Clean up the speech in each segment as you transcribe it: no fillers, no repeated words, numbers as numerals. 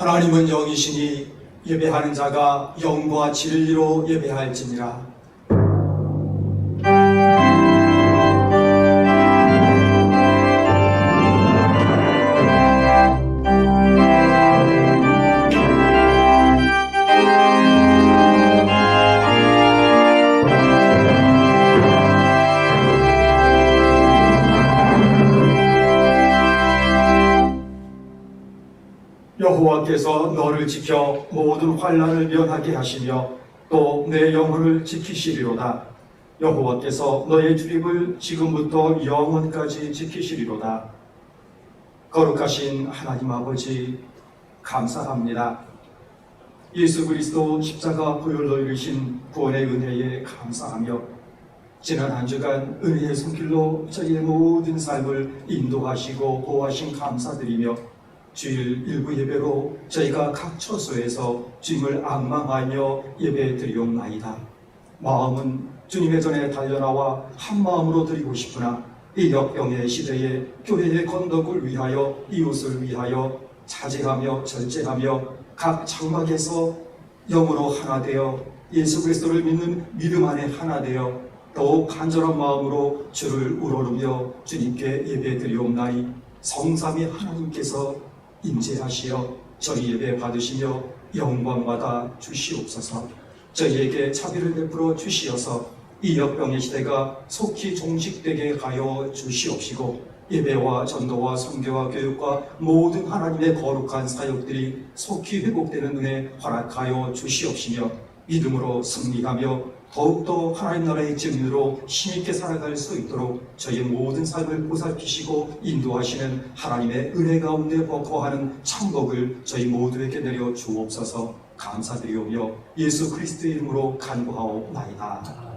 하나님은 영이시니 예배하는 자가 영과 진리로 예배할지니라. 여호와께서 너를 지켜 모든 환난을 면하게 하시며 또 내 영혼을 지키시리로다. 여호와께서 너의 출입을 지금부터 영원까지 지키시리로다. 거룩하신 하나님 아버지, 감사합니다. 예수 그리스도 십자가 보혈로 이루신 구원의 은혜에 감사하며 지난 한 주간 은혜의 손길로 저희의 모든 삶을 인도하시고 보호하신 감사드리며 주일 일부 예배로 저희가 각 처소에서 주님을 앙망하며 예배드리옵나이다. 마음은 주님의 전에 달려나와 한 마음으로 드리고 싶으나 이 역병의 시대에 교회의 건덕을 위하여 이웃을 위하여 자제하며 절제하며 각 장막에서 영으로 하나 되어 예수 그리스도를 믿는 믿음 안에 하나 되어 더욱 간절한 마음으로 주를 우러르며 주님께 예배드리옵나니 성삼위 하나님께서 임재하시어 저희 예배 받으시며 영광받아 주시옵소서. 저희에게 자비를 베풀어 주시어서 이 역병의 시대가 속히 종식되게 하여 주시옵시고 예배와 전도와 선교와 교육과 모든 하나님의 거룩한 사역들이 속히 회복되는 은혜 허락하여 주시옵시며 믿음으로 승리하며 더욱더 하나님 나라의 증인으로 힘있게 살아갈 수 있도록 저희의 모든 삶을 보살피시고 인도하시는 하나님의 은혜 가운데 거하는 천복을 저희 모두에게 내려 주옵소서. 감사드리오며 예수 그리스도의 이름으로 간구하옵나이다.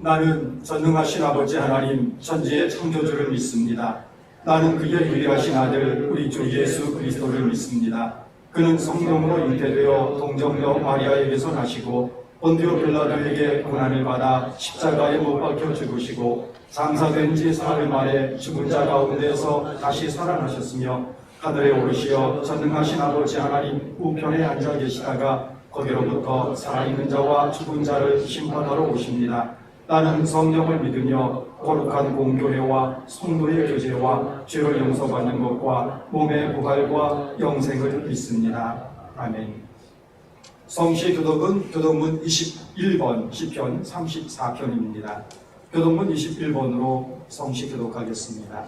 나는 전능하신 아버지 하나님 천지의 창조주를 믿습니다. 나는 그의 유일하신 아들 우리 주 예수 그리스도를 믿습니다. 그는 성령으로 잉태되어 동정녀 마리아에게서 나시고 본디오 빌라도에게 고난을 받아 십자가에 못 박혀 죽으시고 장사된 지 사흘 만에 죽은 자 가운데서 다시 살아나셨으며 하늘에 오르시어 전능하신 아버지 하나님 우편에 앉아 계시다가 거기로부터 살아있는 자와 죽은 자를 심판하러 오십니다. 나는 성령을 믿으며 거룩한 공교회와 성도의 교제와 죄를 용서받는 것과 몸의 부활과 영생을 믿습니다. 아멘. 성시 교독은 교독문 21번 시편 34편입니다. 교독문 21번으로 성시 교독하겠습니다.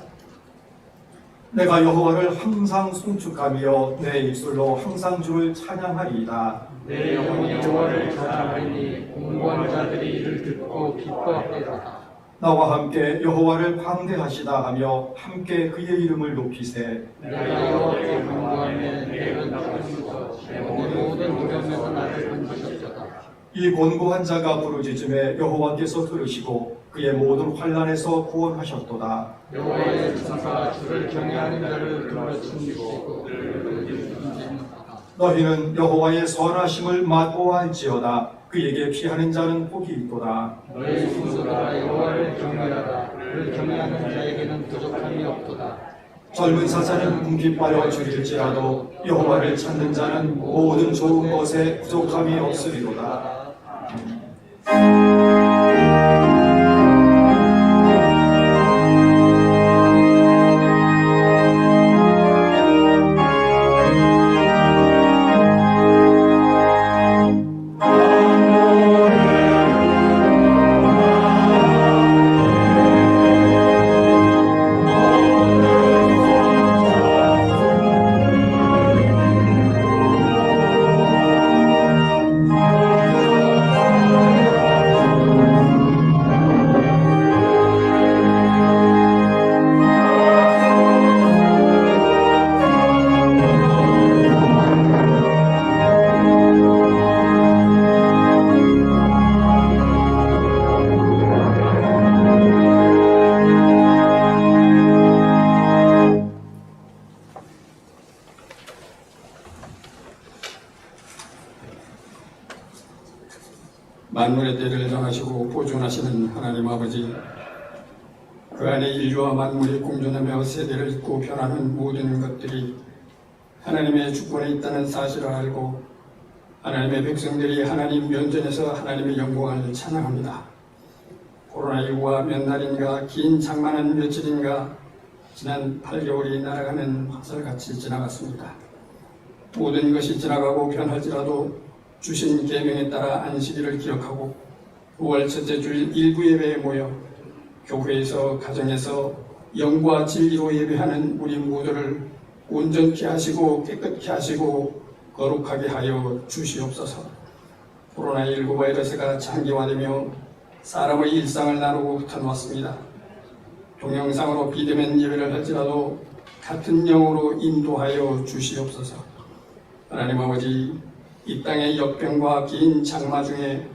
내가 여호와를 항상 송축하며 내 입술로 항상 주를 찬양하리이다. 내 영혼이 여호와를 찬양하리니 공고한 자들이 이를 듣고 기뻐하리로다. 나와 함께 여호와를 방대하시다 하며 함께 그의 이름을 높이세. 내가 여호와께 간구하면 내가 나가시고 내 모든 무덤에서 나를 건지셨도다. 이 곤고한 자가 부르짖음에 여호와께서 들으시고 그의 모든 환난에서 구원하셨도다. 여호와의 천사가 주를 경외하는 자를 둘러친지고 너희는 여호와의 선하심을 맛보아할지어다. 그에게 피하는 자는 복이 있도다. 너희 스스로가 여호와를 경외하라. 그를 경외하는 자에게는 부족함이 없도다. 젊은 사자는 궁핍하여 줄일지라도 여호와를 찾는 자는 모든 좋은 것에 부족함이 없으리로다. 만물의 때를 정하시고 보존하시는 하나님 아버지, 그 안에 인류와 만물이 공존하며 세대를 잇고 변하는 모든 것들이 하나님의 주권에 있다는 사실을 알고 하나님의 백성들이 하나님 면전에서 하나님의 영광을 찬양합니다. 코로나19가 몇 날인가, 긴 장마는 며칠인가, 지난 8개월이 날아가는 화살같이 지나갔습니다. 모든 것이 지나가고 변할지라도 주신 계명에 따라 안식일을 기억하고 9월 첫째 주일 일부 예배에 모여 교회에서, 가정에서 영과 진리로 예배하는 우리 모두를 온전케 하시고 깨끗게 하시고 거룩하게 하여 주시옵소서. 코로나19 바이러스가 장기화되며 사람의 일상을 나누고 흩어놓았습니다. 동영상으로 비대면 예배를 할지라도 같은 영으로 인도하여 주시옵소서. 하나님 아버지, 이 땅의 역병과 긴 장마 중에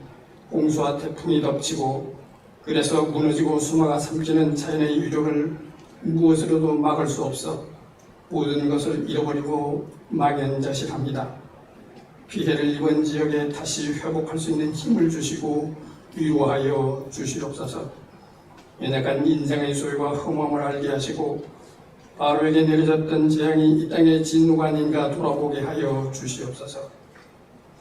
홍수와 태풍이 덮치고 그래서 무너지고 수마가 삼키는 자연의 유족을 무엇으로도 막을 수 없어 모든 것을 잃어버리고 막연자실합니다. 피해를 입은 지역에 다시 회복할 수 있는 힘을 주시고 위로하여 주시옵소서. 연약한 인생의 소유와 흠함을 알게 하시고 바로에게 내려졌던 재앙이 이 땅의 진노가 아닌가 돌아보게 하여 주시옵소서.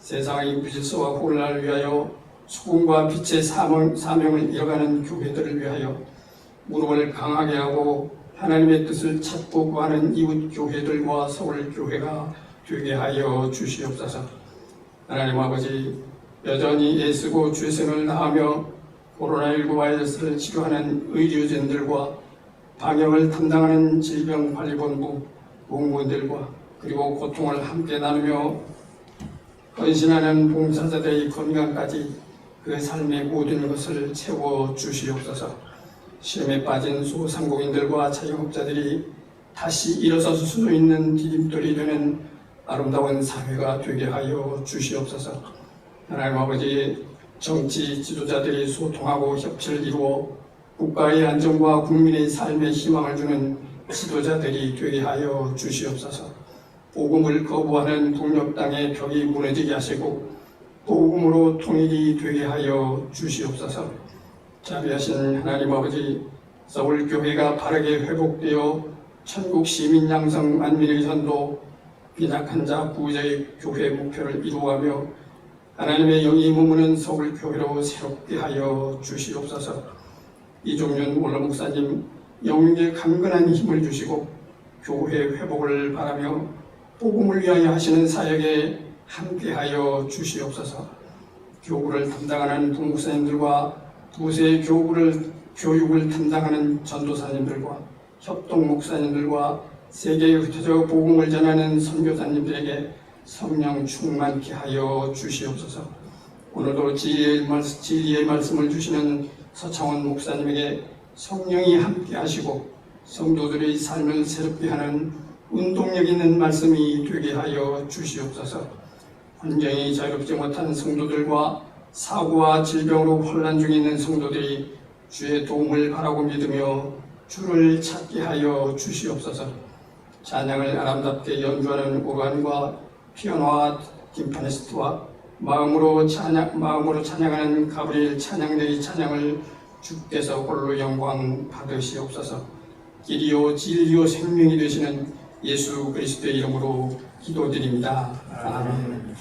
세상의 무질서와 혼란을 위하여 소금과 빛의 사명을 이어가는 교회들을 위하여 무릎을 강하게 하고 하나님의 뜻을 찾고 구하는 이웃 교회들과 서울 교회가 되게 하여 주시옵소서. 하나님 아버지, 여전히 애쓰고 죄성을 다하며 코로나19 바이러스를 치료하는 의료진들과 방역을 담당하는 질병관리본부 공무원들과 그리고 고통을 함께 나누며 헌신하는 봉사자들의 건강까지 그 삶의 모든 것을 채워 주시옵소서. 시험에 빠진 소상공인들과 자영업자들이 다시 일어설 수 있는 디딤돌이 되는 아름다운 사회가 되게 하여 주시옵소서. 하나님 아버지, 정치 지도자들이 소통하고 협치를 이루어 국가의 안정과 국민의 삶에 희망을 주는 지도자들이 되게 하여 주시옵소서. 복음을 거부하는 동력당의 벽이 무너지게 하시고 복음으로 통일이 되게 하여 주시옵소서. 자비하신 하나님 아버지, 서울교회가 바르게 회복되어 천국 시민 양성 만민의 전도, 빈약한 자 부자의 교회 목표를 이루어가며 하나님의 영이 머무는 서울교회로 새롭게 하여 주시옵소서. 이종윤 원로 목사님 영육에 강건한 힘을 주시고 교회 회복을 바라며 복음을 위하여 하시는 사역에 함께하여 주시옵소서. 교구를 담당하는 부목사님들과 부세 교육을 담당하는 전도사님들과 협동 목사님들과 세계에 흩어져 복음을 전하는 선교사님들에게 성령 충만케 하여 주시옵소서. 오늘도 진리의 말씀을 주시는 서창원 목사님에게 성령이 함께 하시고 성도들의 삶을 새롭게 하는 운동력 있는 말씀이 되게 하여 주시옵소서. 환경이 자유롭지 못한 성도들과 사고와 질병으로 혼란 중에 있는 성도들이 주의 도움을 바라고 믿으며 주를 찾게 하여 주시옵소서. 찬양을 아름답게 연주하는 오간과 피아노와 팀파니스트와 마음으로 찬양하는 가브리엘 찬양대의 찬양을 주께서 홀로 영광 받으시옵소서. 길이요 진리요 생명이 되시는 예수 그리스도의 이름으로 기도드립니다. 아멘.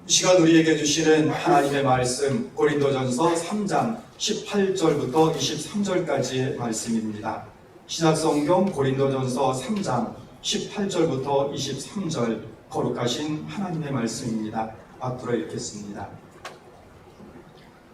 이 시간 우리에게 주시는 하나님의 말씀 고린도전서 3장 18절부터 23절까지의 말씀입니다. 신약성경 고린도전서 3장 18절부터 23절 거룩하신 하나님의 말씀입니다. 앞으로 읽겠습니다.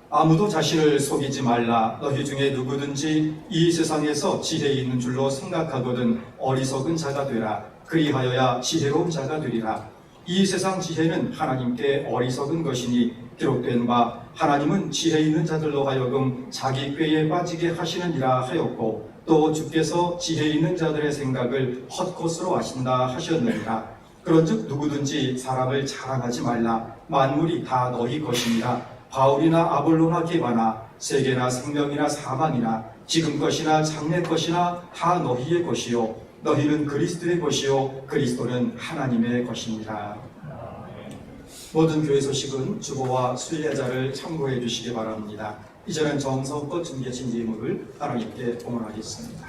아무도 자신을 속이지 말라. 너희 중에 누구든지 이 세상에서 지혜 있는 줄로 생각하거든 어리석은 자가 되라. 그리하여야 지혜로운 자가 되리라. 이 세상 지혜는 하나님께 어리석은 것이니 기록된 바 하나님은 지혜 있는 자들로 하여금 자기 꾀에 빠지게 하시느니라 하였고 또 주께서 지혜 있는 자들의 생각을 헛것으로 하신다 하셨느니라. 그런즉 누구든지 사람을 자랑하지 말라. 만물이 다 너희 것이니라. 바울이나 아볼로나 게바나 세계나 생명이나 사망이나 지금 것이나 장래 것이나 다 너희의 것이요 너희는 그리스도의 것이요 그리스도는 하나님의 것입니다. 모든 교회 소식은 주보와 순례자를 참고해 주시기 바랍니다. 이제는 정성껏 준비하신 예물을 하나님께 봉헌하겠습니다.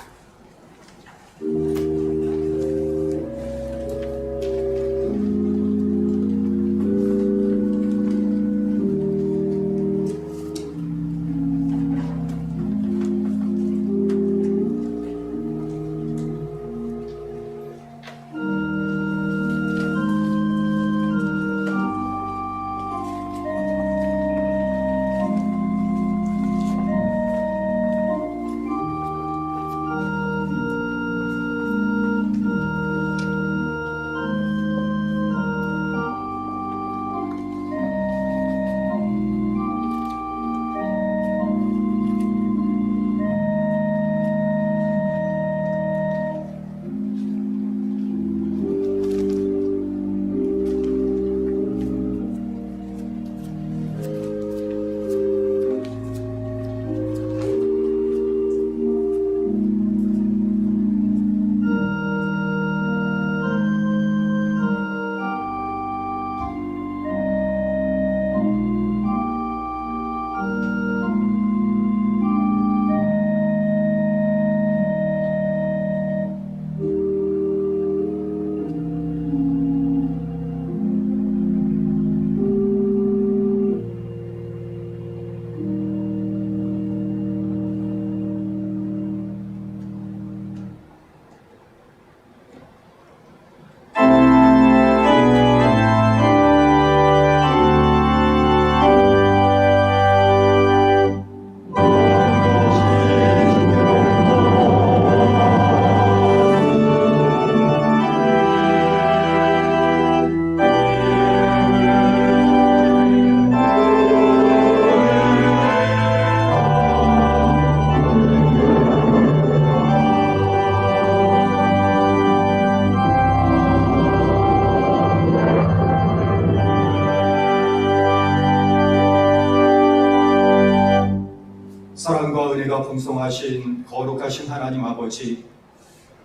사랑과 은혜가 풍성하신 거룩하신 하나님 아버지,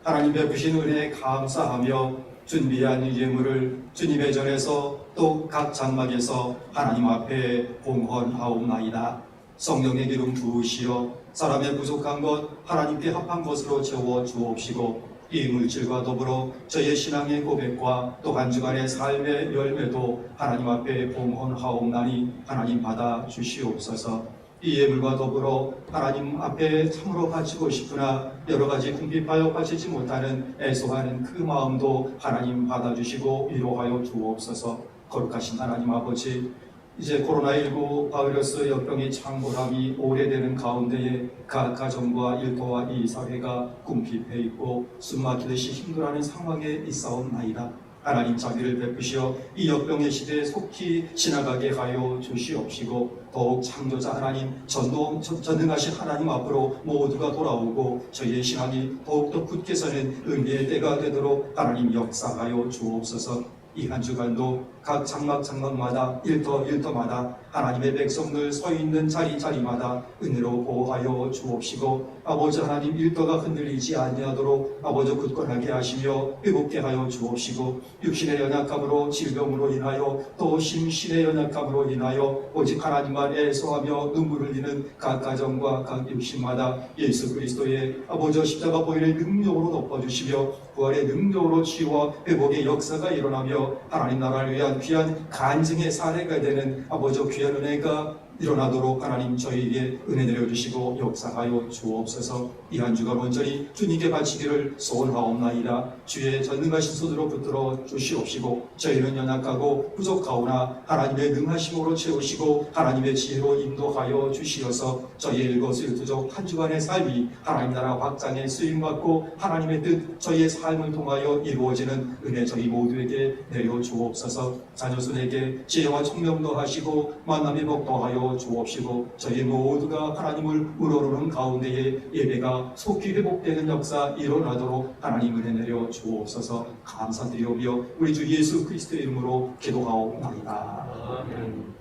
하나님 베푸신 은혜에 감사하며 준비한 이 예물을 주님의 전에서 또 각 장막에서 하나님 앞에 봉헌하옵나이다. 성령의 기름 부으시어 사람의 부족한 것 하나님께 합한 것으로 채워 주옵시고 이 물질과 더불어 저의 신앙의 고백과 또 한 주간의 삶의 열매도 하나님 앞에 봉헌하옵나니 하나님 받아 주시옵소서. 이 예물과 더불어 하나님 앞에 참으로 바치고 싶으나 여러 가지 궁핍하여 바치지 못하는 애소하는 그 마음도 하나님 받아주시고 위로하여 주옵소서. 거룩하신 하나님 아버지, 이제 코로나19 바이러스 역병이 창궐함이 오래되는 가운데에 각 가정과 일터와 이 사회가 궁핍해 있고 숨막히듯이 힘들어하는 상황에 있사옵나이다. 하나님 자비를 베푸시어 이 역병의 시대에 속히 지나가게 하여 주시옵시고 더욱 창조자 하나님, 전능하신 하나님 앞으로 모두가 돌아오고 저희의 신앙이 더욱더 굳게 서는 은혜의 때가 되도록 하나님 역사하여 주옵소서. 이 한 주간도 각 장막마다 일터마다 하나님의 백성들 서 있는 자리마다 은혜로 보호하여 주옵시고 아버지 하나님 일터가 흔들리지 아니하도록 아버지 굳건하게 하시며 회복케 하여 주옵시고 육신의 연약함으로 질병으로 인하여 또 심신의 연약함으로 인하여 오직 하나님만 애소하며 눈물을 흘리는 각 가정과 각 육신마다 예수 그리스도의 아버지 십자가 보혈의 능력으로 덮어주시며 부활의 능력으로 치유와 회복의 역사가 일어나며 하나님 나라를 위한 귀한 간증의 사례가 되는 아버지 귀한 은혜가 일어나도록 하나님 저희에게 은혜 내려주시고 역사하여 주옵소서. 이 한 주간 온전히 주님께 바치기를 소원하옵나이다. 주의 전능하신 손으로 붙들어 주시옵시고 저희는 연약하고 부족하오나 하나님의 능하심으로 채우시고 하나님의 지혜로 인도하여 주시어서 저희의 일거수일투족 한 주간의 삶이 하나님 나라 확장에 쓰임받고 하나님의 뜻 저희의 삶을 통하여 이루어지는 은혜 저희 모두에게 내려주옵소서. 자녀손에게 지혜와 총명도 하시고 만남의 복 더하여 주옵시고 저희 모두가 하나님을 우러르는 가운데에 예배가 속히 회복되는 역사 일어나도록 하나님 은혜 내려 주옵소서. 감사드리오며 우리 주 예수 그리스도의 이름으로 기도하옵나이다. 아멘.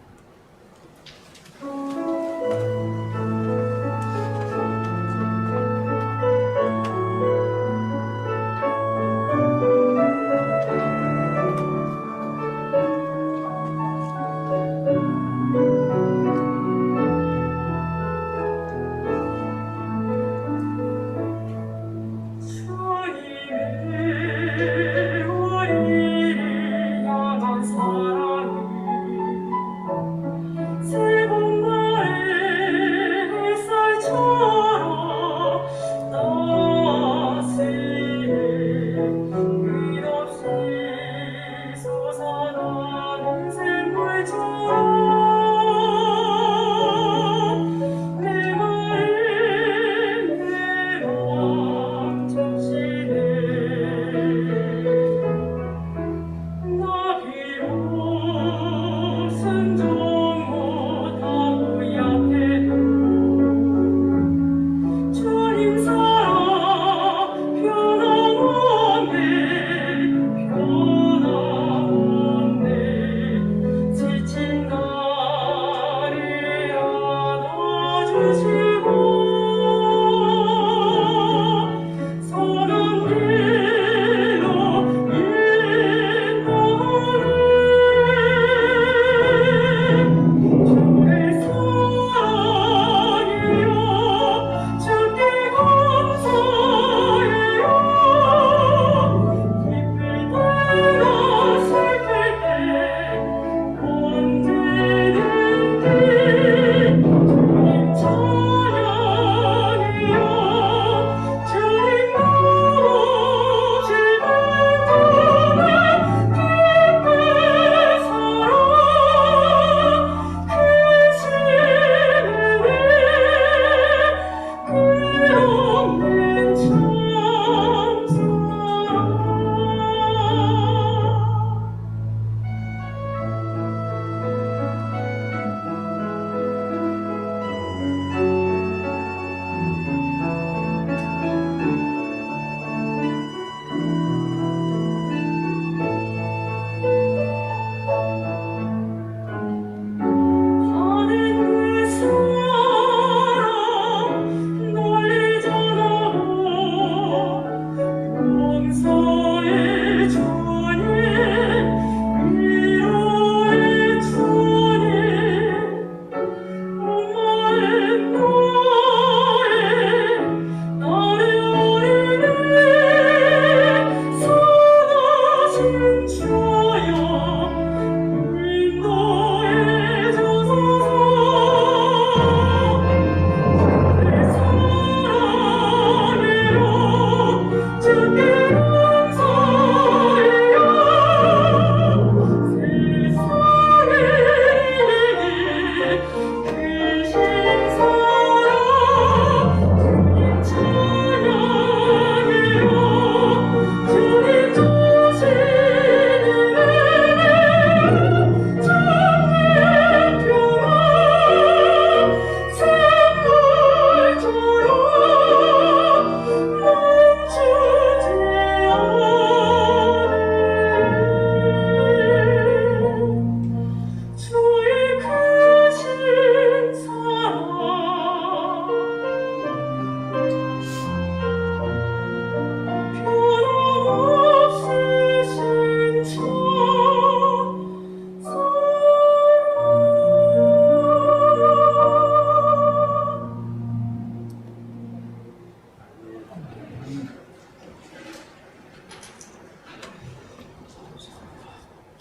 세상과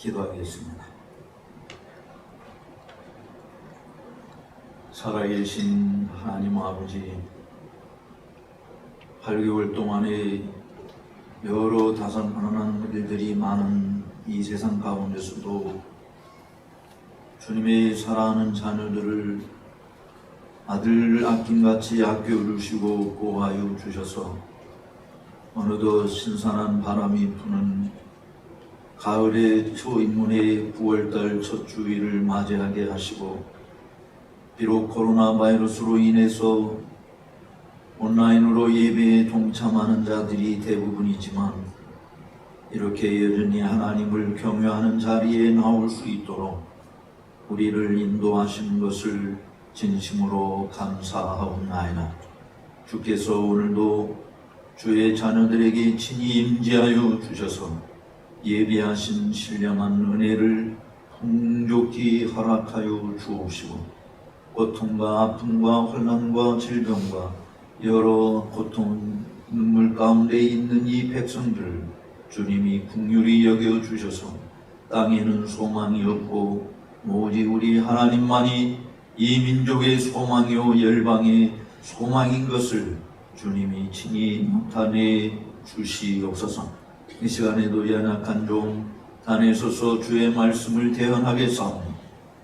기도하겠습니다. 살아계신 하나님 아버지, 8개월 동안에 여러 다산다난한 일들이 많은 이 세상 가운데서도 주님의 사랑하는 자녀들을 아들 아낌같이 아껴주시고 보호하여 주셔서 어느덧 신선한 바람이 부는 가을의 초입문의 9월달 첫 주일을 맞이하게 하시고, 비록 코로나 바이러스로 인해서 온라인으로 예배에 동참하는 자들이 대부분이지만 이렇게 여전히 하나님을 경외하는 자리에 나올 수 있도록 우리를 인도하시는 것을 진심으로 감사하옵나이다. 주께서 오늘도 주의 자녀들에게 친히 임재하여 주셔서 예비하신 신령한 은혜를 풍족히 허락하여 주옵시고, 고통과 아픔과 혼란과 질병과 여러 고통 눈물 가운데 있는 이 백성들 주님이 긍휼히 여겨 주셔서 땅에는 소망이 없고 오직 우리 하나님만이 이 민족의 소망이요 열방의 소망인 것을 주님이 친히 나타내 주시옵소서. 이 시간에도 연약한 종 단에 서서 주의 말씀을 대언하게 싸우니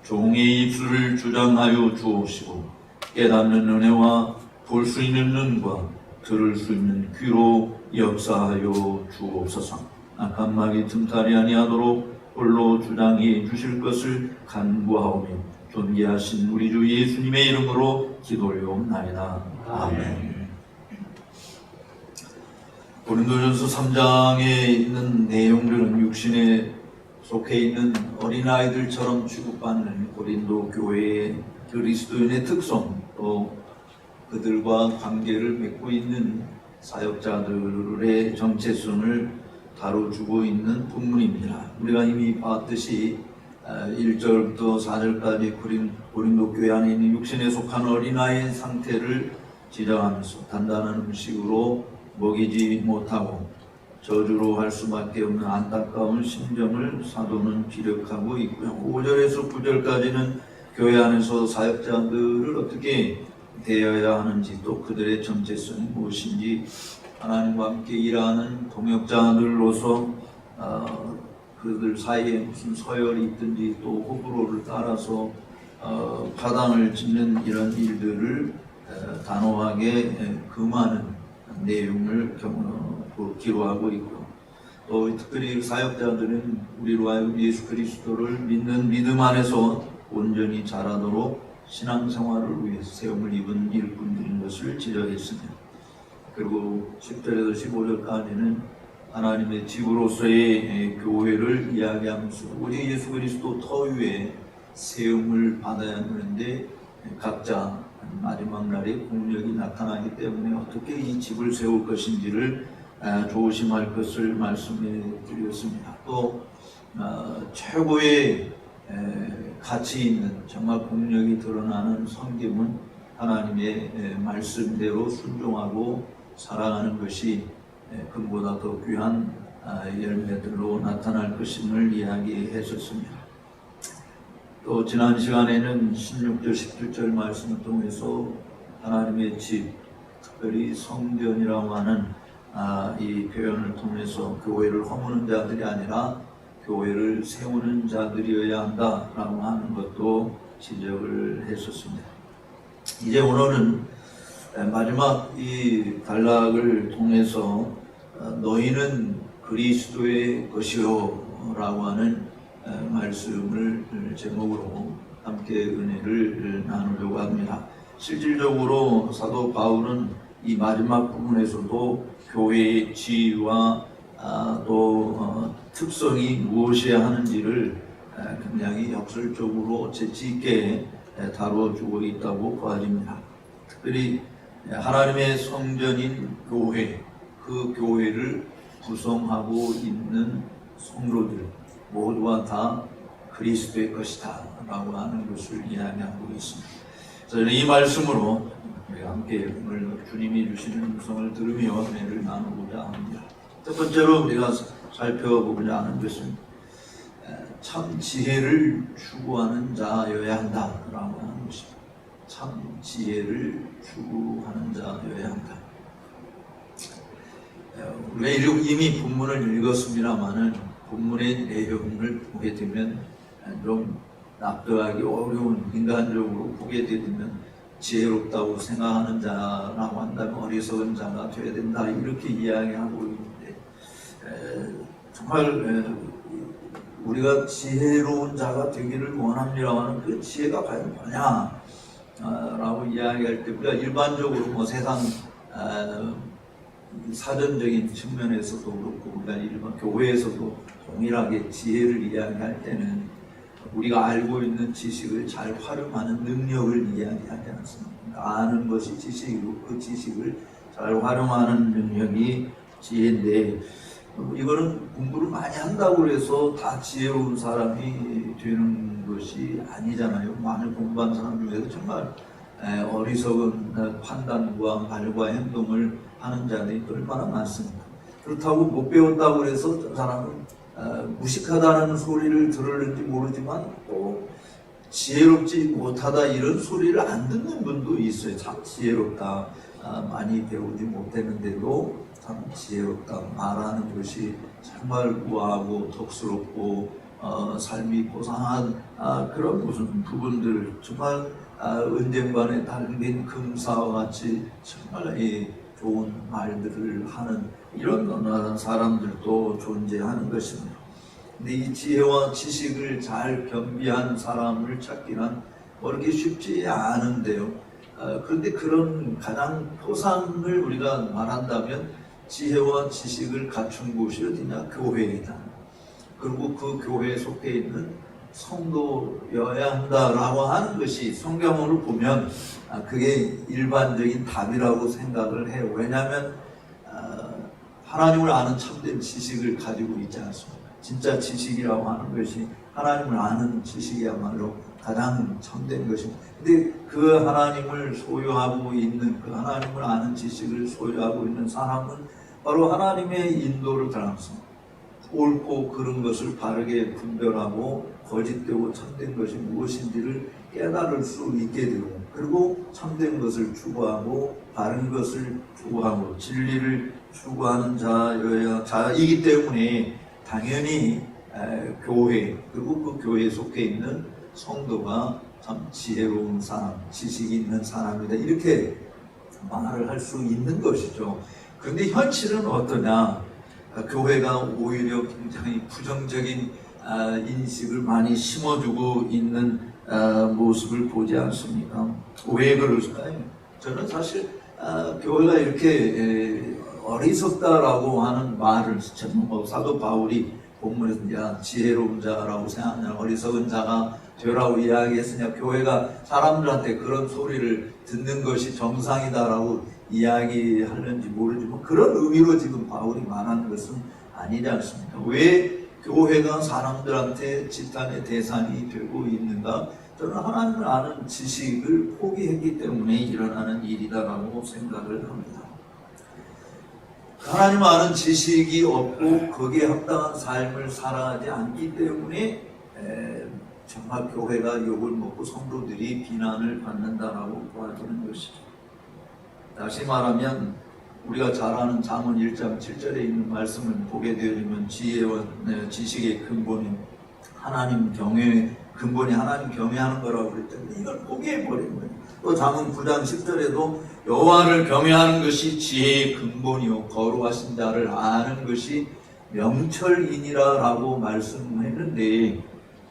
종의 입술을 주장하여 주옵시고, 깨닫는 은혜와 볼 수 있는 눈과 들을 수 있는 귀로 역사하여 주옵소서. 악한 마귀 틈타리 아니하도록 홀로 주장해 주실 것을 간구하오며 존귀하신 우리 주 예수님의 이름으로 기도하옵나이다. 아멘. 고린도전서 3장에 있는 내용들은 육신에 속해 있는 어린아이들처럼 취급받는 고린도 교회의 그리스도인의 특성, 또 그들과 관계를 맺고 있는 사역자들의 정체성을 다뤄주고 있는 본문입니다. 우리가 이미 봤듯이 1절부터 4절까지 고린도 교회 안에 있는 육신에 속한 어린아이의 상태를 지적하면서 단단한 음식으로 먹이지 못하고 저주로 할 수밖에 없는 안타까운 심정을 사도는 기록하고 있고요. 5절에서 9절까지는 교회 안에서 사역자들을 어떻게 대해야 하는지, 또 그들의 정체성이 무엇인지, 하나님과 함께 일하는 동역자들로서 그들 사이에 무슨 서열이 있든지 또 호불호를 따라서 파당을 짓는 이런 일들을 단호하게 금하는 내용을 기록하고 있고, 또 특별히 사역자들은 우리로 하여금 예수 그리스도를 믿는 믿음 안에서 온전히 자라도록 신앙생활을 위해서 세움을 입은 일꾼들인 것을 지적했습니다. 그리고 10절에서 15절까지는 하나님의 집으로서의 교회를 이야기하면서 우리 예수 그리스도 터 위에 세움을 받아야 하는데 각자 마지막 날에 공력이 나타나기 때문에 어떻게 이 집을 세울 것인지를 조심할 것을 말씀해 드렸습니다. 또 최고의 가치 있는 정말 공력이 드러나는 성김은 하나님의 말씀대로 순종하고 살아가는 것이 금보다 더 귀한 열매들로 나타날 것임을 이야기했었습니다. 또 지난 시간에는 16절, 17절 말씀을 통해서 하나님의 집, 특별히 성전이라고 하는 이 표현을 통해서 교회를 허무는 자들이 아니라 교회를 세우는 자들이어야 한다라고 하는 것도 지적을 했었습니다. 이제 오늘은 마지막 이 단락을 통해서 너희는 그리스도의 것이요 라고 하는 말씀을 제목으로 함께 은혜를 나누려고 합니다. 실질적으로 사도 바울은 이 마지막 부분에서도 교회의 지위와 또 특성이 무엇이어야 하는지를 굉장히 역설적으로 재치 있게 다뤄주고 있다고 보아집니다. 특별히 하나님의 성전인 교회, 그 교회를 구성하고 있는 성도들 모두가 다 그리스도의 것이다 라고 하는 것을 이야기하고 있습니다. 저는 이 말씀으로 우리가 함께 오늘 주님이 주시는 음성을 들으며 은혜를 나누고자 합니다. 첫 번째로 우리가 살펴보고자 하는 것은 참 지혜를 추구하는 자여야 한다라고 하는 것입니다. 참 지혜를 추구하는 자여야 한다. 우리가 이미 본문을 읽었습니다만은 본문의 내용을 보게 되면 좀 납득하기 어려운, 인간적으로 보게 되면 지혜롭다고 생각하는 자라고 한다면 어리석은 자가 되어야 된다, 이렇게 이야기하고 있는데, 정말 우리가 지혜로운 자가 되기를 원합니다만 그 지혜가 과연 뭐냐 라고 이야기할 때, 우리가 일반적으로 뭐 세상 사전적인 측면에서도 그렇고 우리가 일반 교회에서도 동일하게 지혜를 이야기할 때는 우리가 알고 있는 지식을 잘 활용하는 능력을 이야기하지 않습니다. 아는 것이 지식이고 그 지식을 잘 활용하는 능력이 지혜인데, 이거는 공부를 많이 한다고 해서 다 지혜로운 사람이 되는 것이 아니잖아요. 많이 공부한 사람 중에서 정말 어리석은 판단과 말과 행동을 하는 자들이 얼마나 많습니다. 그렇다고 못 배웠다고 해서 저 사람은 무식하다는 소리를 들었는지 모르지만 또 지혜롭지 못하다 이런 소리를 안 듣는 분도 있어요. 참 지혜롭다, 많이 배우지 못했는데도 참 지혜롭다 말하는 것이 정말 우아하고 덕스럽고 삶이 고상한 그런 무슨 부분들, 정말 은쟁반에 달린 금사와 같이 정말 좋은 말들을 하는 이런 사람들도 존재하는 것입니다. 근데 이 지혜와 지식을 잘 겸비한 사람을 찾기는 그렇게 쉽지 않은데요. 그런데 그런 가장 토상을 우리가 말한다면 지혜와 지식을 갖춘 곳이 어디냐? 교회이다. 그리고 그 교회에 속해 있는 성도여야 한다라고 하는 것이 성경으로 보면 그게 일반적인 답이라고 생각을 해요. 왜냐하면 하나님을 아는 참된 지식을 가지고 있지 않습니까? 진짜 지식이라고 하는 것이 하나님을 아는 지식이야말로 가장 참된 것입니다. 근데 그 하나님을 소유하고 있는, 그 하나님을 아는 지식을 소유하고 있는 사람은 바로 하나님의 인도를 따라갑니다. 옳고 그른 것을 바르게 분별하고 거짓되고 참된 것이 무엇인지를 깨달을 수 있게 되고, 그리고 참된 것을 추구하고 바른 것을 추구하고 진리를 추구하는 자이기 때문에 당연히 교회, 그리고 그 교회에 속해 있는 성도가 참 지혜로운 사람, 지식이 있는 사람이다, 이렇게 말을 할 수 있는 것이죠. 그런데 현실은 어떠냐? 교회가 오히려 굉장히 부정적인 인식을 많이 심어주고 있는 모습을 보지 않습니까? 왜 그럴까요? 저는 사실 교회가 이렇게 어리석다라고 하는 말을, 뭐 사도 바울이 본문에서 야 지혜로운 자라고 생각하냐, 어리석은 자가 되라고 이야기했으냐, 교회가 사람들한테 그런 소리를 듣는 것이 정상이다라고 이야기하는지 모르지만 그런 의미로 지금 바울이 말하는 것은 아니지 않습니까? 왜 교회가 사람들한테 지탄의 대상이 되고 있는가? 저는 하나님을 아는 지식을 포기했기 때문에 일어나는 일이다라고 생각을 합니다. 하나님 아는 지식이 없고 거기에 합당한 삶을 살아가지 않기 때문에 정말 교회가 욕을 먹고 성도들이 비난을 받는다라고 보아지는 것이죠. 다시 말하면 우리가 잘 아는 잠언 1장 7절에 있는 말씀을 보게 되면 지혜와 지식의 근본이 하나님 경외, 근본이 하나님 경외하는 거라고 그랬더니 이걸 포기해버린 거예요. 또 잠언 9장 10절에도 여호와를 경외하는 것이 지혜의 근본이요 거룩하신 자를 아는 것이 명철이니라라고 말씀했는데,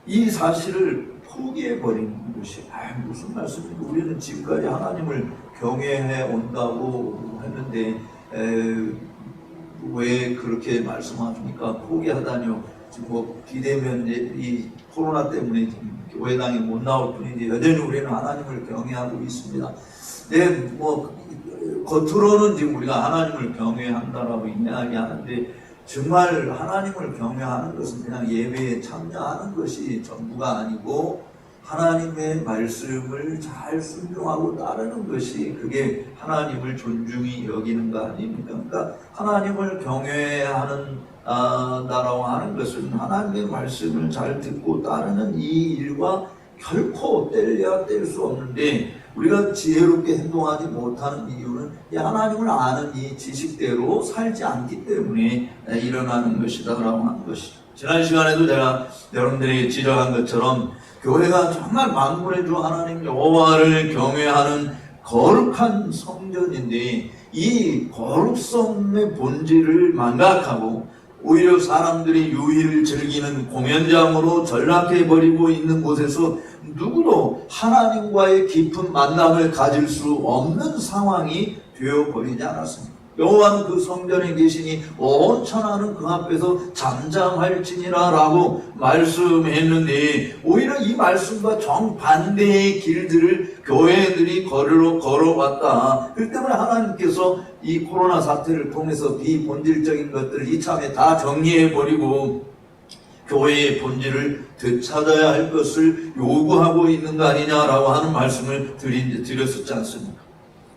이 사실을 포기해버린 것이 무슨 말씀입니까? 우리는 지금까지 하나님을 경외해 온다고 했는데 왜 그렇게 말씀하십니까? 포기하다니요. 지금 뭐 비대면 이 코로나 때문에 지금 교회당에 못 나올 뿐이지 여전히 우리는 하나님을 경외하고 있습니다. 네, 뭐 겉으로는 지금 우리가 하나님을 경외한다라고 이야기하는데 정말 하나님을 경외하는 것은 그냥 예배에 참여하는 것이 전부가 아니고 하나님의 말씀을 잘 순종하고 따르는 것이 그게 하나님을 존중히 여기는 거 아닙니까? 그러니까 하나님을 경외하는 나라고 하는 것은 하나님의 말씀을 잘 듣고 따르는 이 일과 결코 뗄래야 뗄 수 없는데, 우리가 지혜롭게 행동하지 못하는 이유는 이 하나님을 아는 이 지식대로 살지 않기 때문에 일어나는 것이다라고 하는 것이죠. 지난 시간에도 제가 여러분들이 지적한 것처럼 교회가 정말 만군의 주 하나님 여호와를 경외하는 거룩한 성전인데, 이 거룩성의 본질을 망각하고 오히려 사람들이 유희를 즐기는 공연장으로 전락해버리고 있는 곳에서 누구도 하나님과의 깊은 만남을 가질 수 없는 상황이 되어버리지 않았습니다. 여호와는 그 성전에 계시니 온 천하는 그 앞에서 잠잠할지니라 라고 말씀했는데, 오히려 이 말씀과 정반대의 길들을 교회들이 걸어왔다. 그 때문에 하나님께서 이 코로나 사태를 통해서 비본질적인 것들을 이참에 다 정리해버리고 교회의 본질을 되찾아야 할 것을 요구하고 있는 거 아니냐라고 하는 말씀을 드렸었지 않습니까?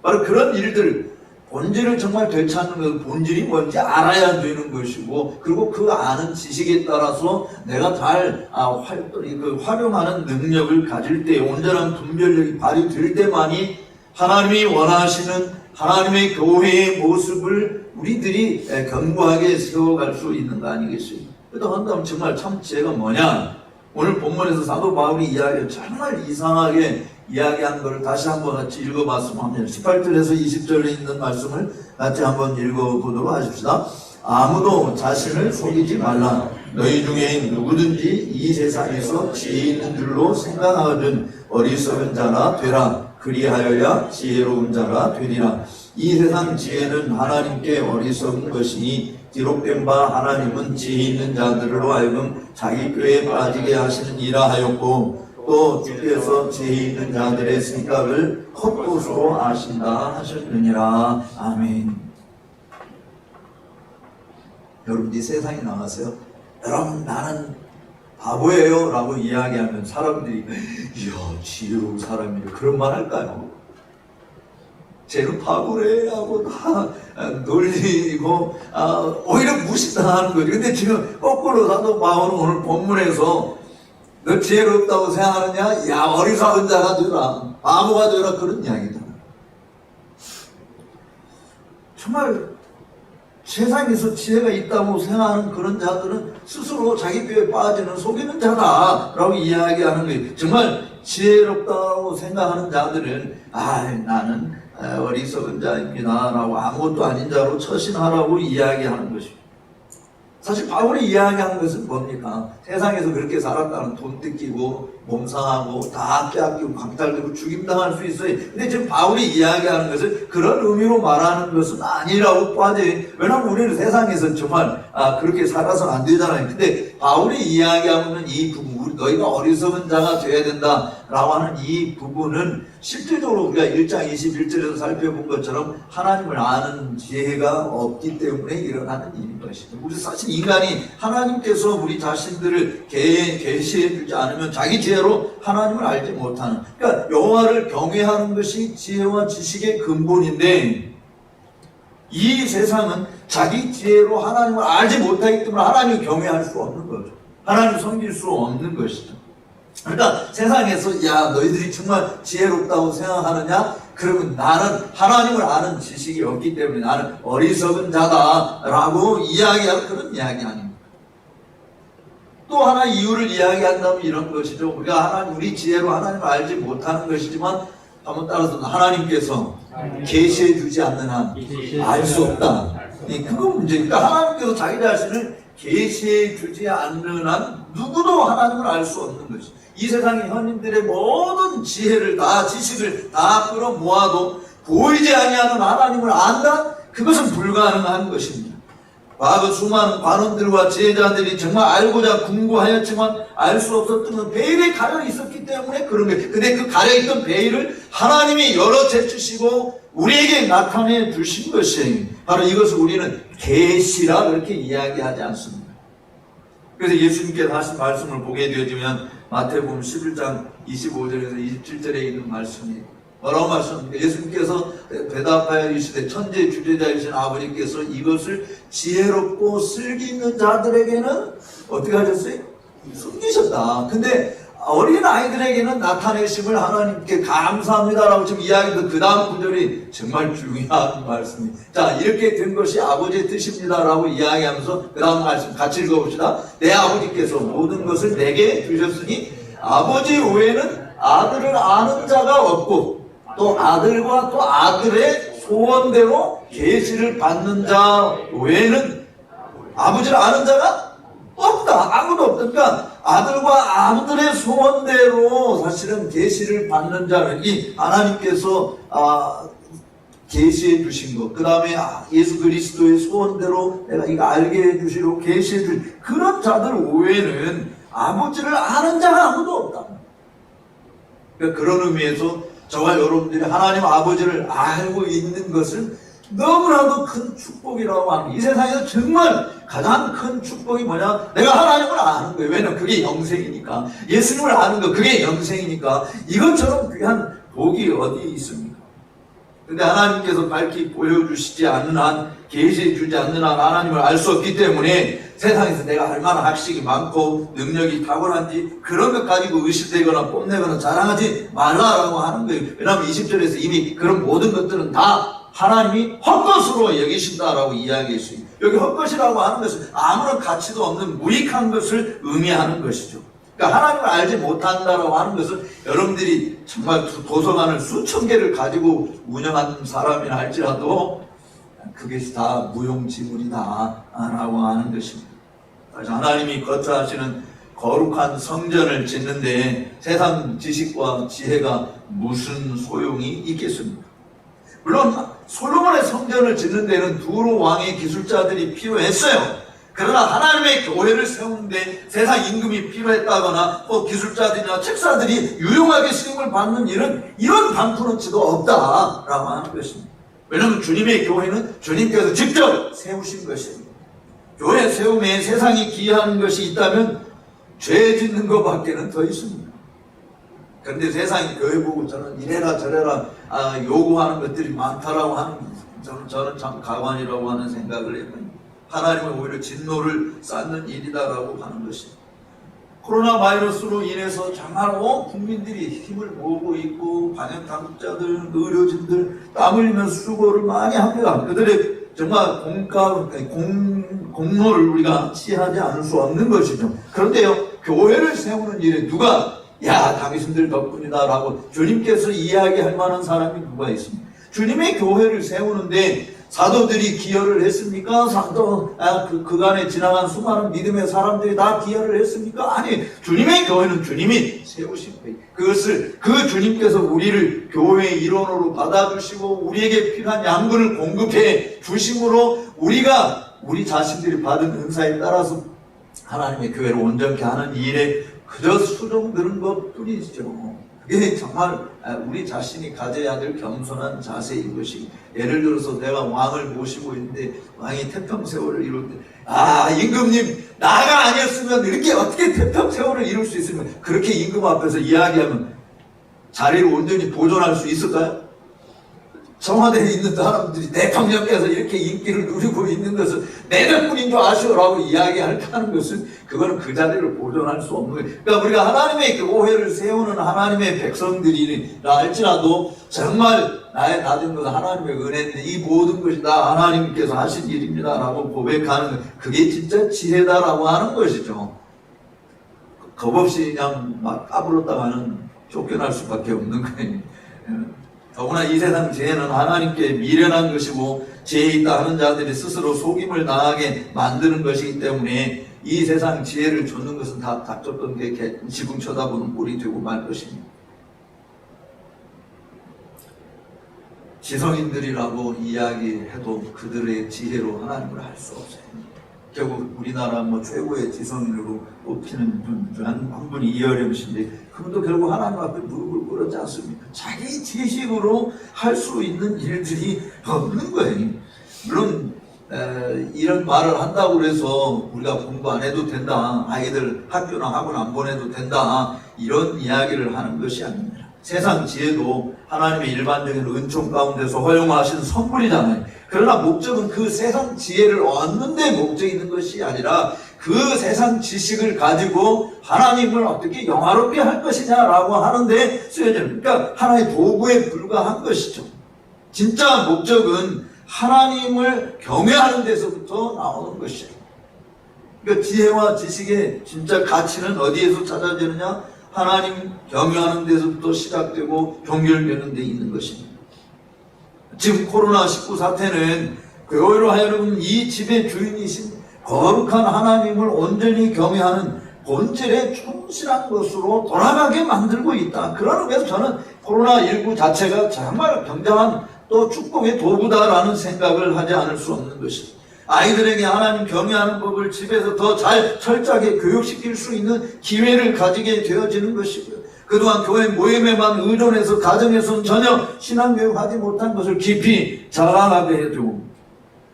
바로 그런 일들, 본질을 정말 되찾는 것, 본질이 뭔지 알아야 되는 것이고, 그리고 그 아는 지식에 따라서 내가 잘 활용하는 능력을 가질 때, 온전한 분별력이 발휘될 때만이 하나님이 원하시는 하나님의 교회의 모습을 우리들이 견고하게 세워갈 수 있는 거 아니겠습니까? 그렇다고 한다면 정말 참 지혜가 뭐냐? 오늘 본문에서 사도 바울이 이야기를 정말 이상하게 이야기한 것을 다시 한번 같이 읽어봤으면 합니다. 18절에서 20절에 있는 말씀을 같이 한번 읽어보도록 하십시다. 아무도 자신을 속이지 말라. 너희 중에 누구든지 이 세상에서 지혜 있는 줄로 생각하거든 어리석은 자라 되라. 그리하여야 지혜로운 자가 되리라. 이 세상 지혜는 하나님께 어리석은 것이니 기록된 바 하나님은 지혜 있는 자들로 하여금 자기 꾀에 빠지게 하시는 이라 하였고, 또 주께서 지혜 있는 자들의 생각을 헛것으로 아신다 하셨느니라. 아멘. 여러분, 이 세상에 나가서요, 여러분 나는 바보예요 라고 이야기하면 사람들이 이야 지혜로운 사람이래 그런 말 할까요? 쟤는 바보래 하고 다 놀리고 오히려 무시당하는 거죠. 근데 지금 거꾸로 사도 바울은 오늘 본문에서 너 지혜롭다고 생각하느냐? 야 어리석은 자가 되라, 바보가 되라, 그런 이야기잖아. 정말 세상에서 지혜가 있다고 생각하는 그런 자들은 스스로 자기 꾀에 빠지는 속이는 자다라고 이야기하는 거예요. 정말 지혜롭다고 생각하는 자들은 나는 어리석은 자입니다 라고 아무것도 아닌 자로 처신하라고 이야기하는 것입니다. 사실 바울이 이야기하는 것은 뭡니까? 세상에서 그렇게 살았다는 돈 뜯기고 몸상하고 다 빼앗기고 강탈되고 죽임당할 수 있어요. 근데 지금 바울이 이야기하는 것은 그런 의미로 말하는 것은 아니라고 봐야지. 왜냐하면 우리는 세상에서 정말 그렇게 살아서는 안 되잖아요. 근데 바울이 이야기하는 이 부분, 너희가 어리석은 자가 되어야 된다라고 하는 이 부분은 실질적으로 우리가 1장 21절에서 살펴본 것처럼 하나님을 아는 지혜가 없기 때문에 일어나는 일인 것이죠. 우리 사실 인간이 하나님께서 우리 자신들을 계시해 주지 않으면 자기 지혜로 하나님을 알지 못하는, 그러니까 여호와를 경외하는 것이 지혜와 지식의 근본인데, 이 세상은 자기 지혜로 하나님을 알지 못하기 때문에 하나님을 경외할 수 없는 거죠. 하나님을 섬길 수 없는 것이죠. 그러니까 세상에서 야 너희들이 정말 지혜롭다고 생각하느냐? 그러면 나는 하나님을 아는 지식이 없기 때문에 나는 어리석은 자다라고 이야기하는 그런 이야기 아닙니까? 또 하나 이유를 이야기한다면 이런 것이죠. 우리 지혜로 하나님을 알지 못하는 것이지만 한번 따라서 하나님께서 계시해 주지 않는 한 알 수 없다. 그거 문제니까 하나님께서 자기 자신을 계시해 주지 않는 한 누구도 하나님을 알 수 없는 것이죠. 이 세상의 현인들의 모든 지혜를 다 지식을 다 끌어모아도 보이지 아니하는 하나님을 안다? 그것은 불가능한 것입니다. 과거 수많은 관원들과 제자들이 정말 알고자 궁구하였지만 알 수 없었던 건 베일에 가려 있었기 때문에 그런 거예요. 근데 그 가려 있던 베일을 하나님이 열어 제치시고 우리에게 나타내 주신 것이에요. 바로 이것을 우리는 계시라 그렇게 이야기하지 않습니다. 그래서 예수님께서 하신 말씀을 보게 되어지면 마태복음 11장 25절에서 27절에 있는 말씀이 뭐라고 말씀합니까? 예수님께서 대답하여 이르시되 천재 주제자이신 아버지께서 이것을 지혜롭고 슬기 있는 자들에게는 어떻게 하셨어요? 숨기셨다. 근데 어린 아이들에게는 나타내심을 하나님께 감사합니다라고 지금 이야기도 그 다음 구절이 정말 중요한 말씀입니다. 자, 이렇게 된 것이 아버지의 뜻입니다라고 이야기하면서 그 다음 말씀 같이 읽어봅시다. 내 아버지께서 모든 것을 내게 주셨으니 아버지 외에는 아들을 아는 자가 없고 또 아들과 또 아들의 소원대로 계시를 받는 자 외에는 아버지를 아는 자가 없다. 아무도 없다. 그러니까 아들과 아들의 소원대로 사실은 계시를 받는 자는 이 하나님께서 계시해 주신 것, 그 다음에 예수 그리스도의 소원대로 내가 이거 알게 해 주시고 계시해 주신 그런 자들 외에는 아버지를 아는 자가 아무도 없다. 그러니까 그런 의미에서 저와 여러분들이 하나님 아버지를 알고 있는 것은 너무나도 큰 축복이라고 합니다. 이 세상에서 정말 가장 큰 축복이 뭐냐? 내가 하나님을 아는 거예요. 왜냐면 그게 영생이니까. 예수님을 아는 거 그게 영생이니까. 이것처럼 귀한 복이 어디 있습니까? 근데 하나님께서 밝히 보여주시지 않는 한, 계시해 주지 않는 한 하나님을 알 수 없기 때문에 세상에서 내가 얼마나 학식이 많고 능력이 탁월한지 그런 것 가지고 의식되거나 뽐내거나 자랑하지 말라라고 하는 거예요. 왜냐하면 20절에서 이미 그런 모든 것들은 다 하나님이 헛것으로 여기신다라고 이야기했어요. 여기 헛것이라고 하는 것은 아무런 가치도 없는 무익한 것을 의미하는 것이죠. 그러니까 하나님을 알지 못한다라고 하는 것은 여러분들이 정말 도서관을 수천 개를 가지고 운영하는 사람이라 할지라도 그것이 다 무용지물이다라고 하는 것입니다. 그래서 하나님이 거처하시는 거룩한 성전을 짓는데 세상 지식과 지혜가 무슨 소용이 있겠습니까? 물론 솔로몬의 성전을 짓는 데는 두로 왕의 기술자들이 필요했어요. 그러나 하나님의 교회를 세우는데 세상 임금이 필요했다거나 또 기술자들이나 책사들이 유용하게 쓰임을 받는 이런 반프런치도 없다라고 하는 것입니다. 왜냐하면 주님의 교회는 주님께서 직접 세우신 것입니다. 교회 세움에 세상이 기여하는 것이 있다면 죄 짓는 것밖에는 더 있습니다. 그런데 세상이 교회 보고 저는 이래라 저래라 요구하는 것들이 많다라고 하는 저는 참 가관이라고 하는 생각을 해요. 하나님은 오히려 진노를 쌓는 일이다라고 하는 것입니다. 코로나 바이러스로 인해서 정말 온 국민들이 힘을 모으고 있고 방역 당국자들, 의료진들 땀 흘리면서 수고를 많이 합니다. 그들의 정말 공로를 우리가 취하지 않을 수 없는 것이죠. 그런데요, 교회를 세우는 일에 누가 야 당신들 덕분이다라고 주님께서 이야기할 만한 사람이 누가 있습니까? 주님의 교회를 세우는데 사도들이 기여를 했습니까? 그간에 지나간 수많은 믿음의 사람들이 다 기여를 했습니까? 아니, 주님의 교회는 주님이 세우신 거예요. 그것을 그 주님께서 우리를 교회의 일원으로 받아주시고 우리에게 필요한 양분을 공급해 주심으로 우리가 우리 자신들이 받은 은사에 따라서 하나님의 교회를 온전케 하는 일에 그저 수종드는 것 뿐이죠. 그게 정말 우리 자신이 가져야 될 겸손한 자세인 것이, 예를 들어서 내가 왕을 모시고 있는데 왕이 태평세월을 이룰 때 임금님 나가 아니었으면 이렇게 어떻게 태평세월을 이룰 수 있으면 그렇게 임금 앞에서 이야기하면 자리를 온전히 보존할 수 있을까요? 청와대에 있는 사람들이 대통령께서 이렇게 인기를 누리고 있는 것은 내 덕분인 줄 아시오라고 이야기하는 것은 그거는 그 자리를 보존할 수 없는 거예요. 그러니까 우리가 하나님의 교회를 세우는 하나님의 백성들이라 할지라도 정말 나의 다된 것은 하나님의 은혜인데 이 모든 것이 다 하나님께서 하신 일입니다 라고 고백하는 그게 진짜 지혜다라고 하는 것이죠. 겁없이 그냥 막 까불었다가는 쫓겨날 수밖에 없는 거예요. 더구나 이 세상 지혜는 하나님께 미련한 것이고 지혜 있다 하는 자들이 스스로 속임을 당하게 만드는 것이기 때문에 이 세상 지혜를 줬는 것은 다 닥쳤던 게 지붕 쳐다보는 꼴이 되고 말 것입니다. 지성인들이라고 이야기해도 그들의 지혜로 하나님을 할 수 없어요. 결국 우리나라 최고의 지성인으로 뽑히는 분 중 한 분이 이어령 씨인데 그분도 결국 하나님 앞에 무릎을 꿇었지 않습니까? 자기 지식으로 할 수 있는 일들이 없는 거예요. 물론 이런 말을 한다고 그래서 우리가 공부 안 해도 된다, 아이들 학교나 학원 안 보내도 된다, 이런 이야기를 하는 것이 아닙니다. 세상 지혜도 하나님의 일반적인 은총 가운데서 허용하신 선물이잖아요. 그러나 목적은 그 세상 지혜를 얻는 데 목적이 있는 것이 아니라 그 세상 지식을 가지고 하나님을 어떻게 영화롭게 할 것이냐라고 하는데 쓰여지는, 그러니까 하나의 도구에 불과한 것이죠. 진짜 목적은 하나님을 경외하는 데서부터 나오는 것이에요. 그러니까 지혜와 지식의 진짜 가치는 어디에서 찾아지느냐? 하나님 경외하는 데서부터 시작되고 종결되는 데 있는 것입니다. 지금 코로나19 사태는 교회로 하여금 이 집의 주인이신 거룩한 하나님을 온전히 경외하는 본질에 충실한 것으로 돌아가게 만들고 있다. 그런 의미에서 저는 코로나19 자체가 정말 굉장한 또 축복의 도구다라는 생각을 하지 않을 수 없는 것입니다. 아이들에게 하나님 경외하는 법을 집에서 더 잘 철저하게 교육시킬 수 있는 기회를 가지게 되어지는 것이고요. 그동안 교회 모임에만 의존해서 가정에서는 전혀 신앙교육하지 못한 것을 깊이 자라나게 해주고,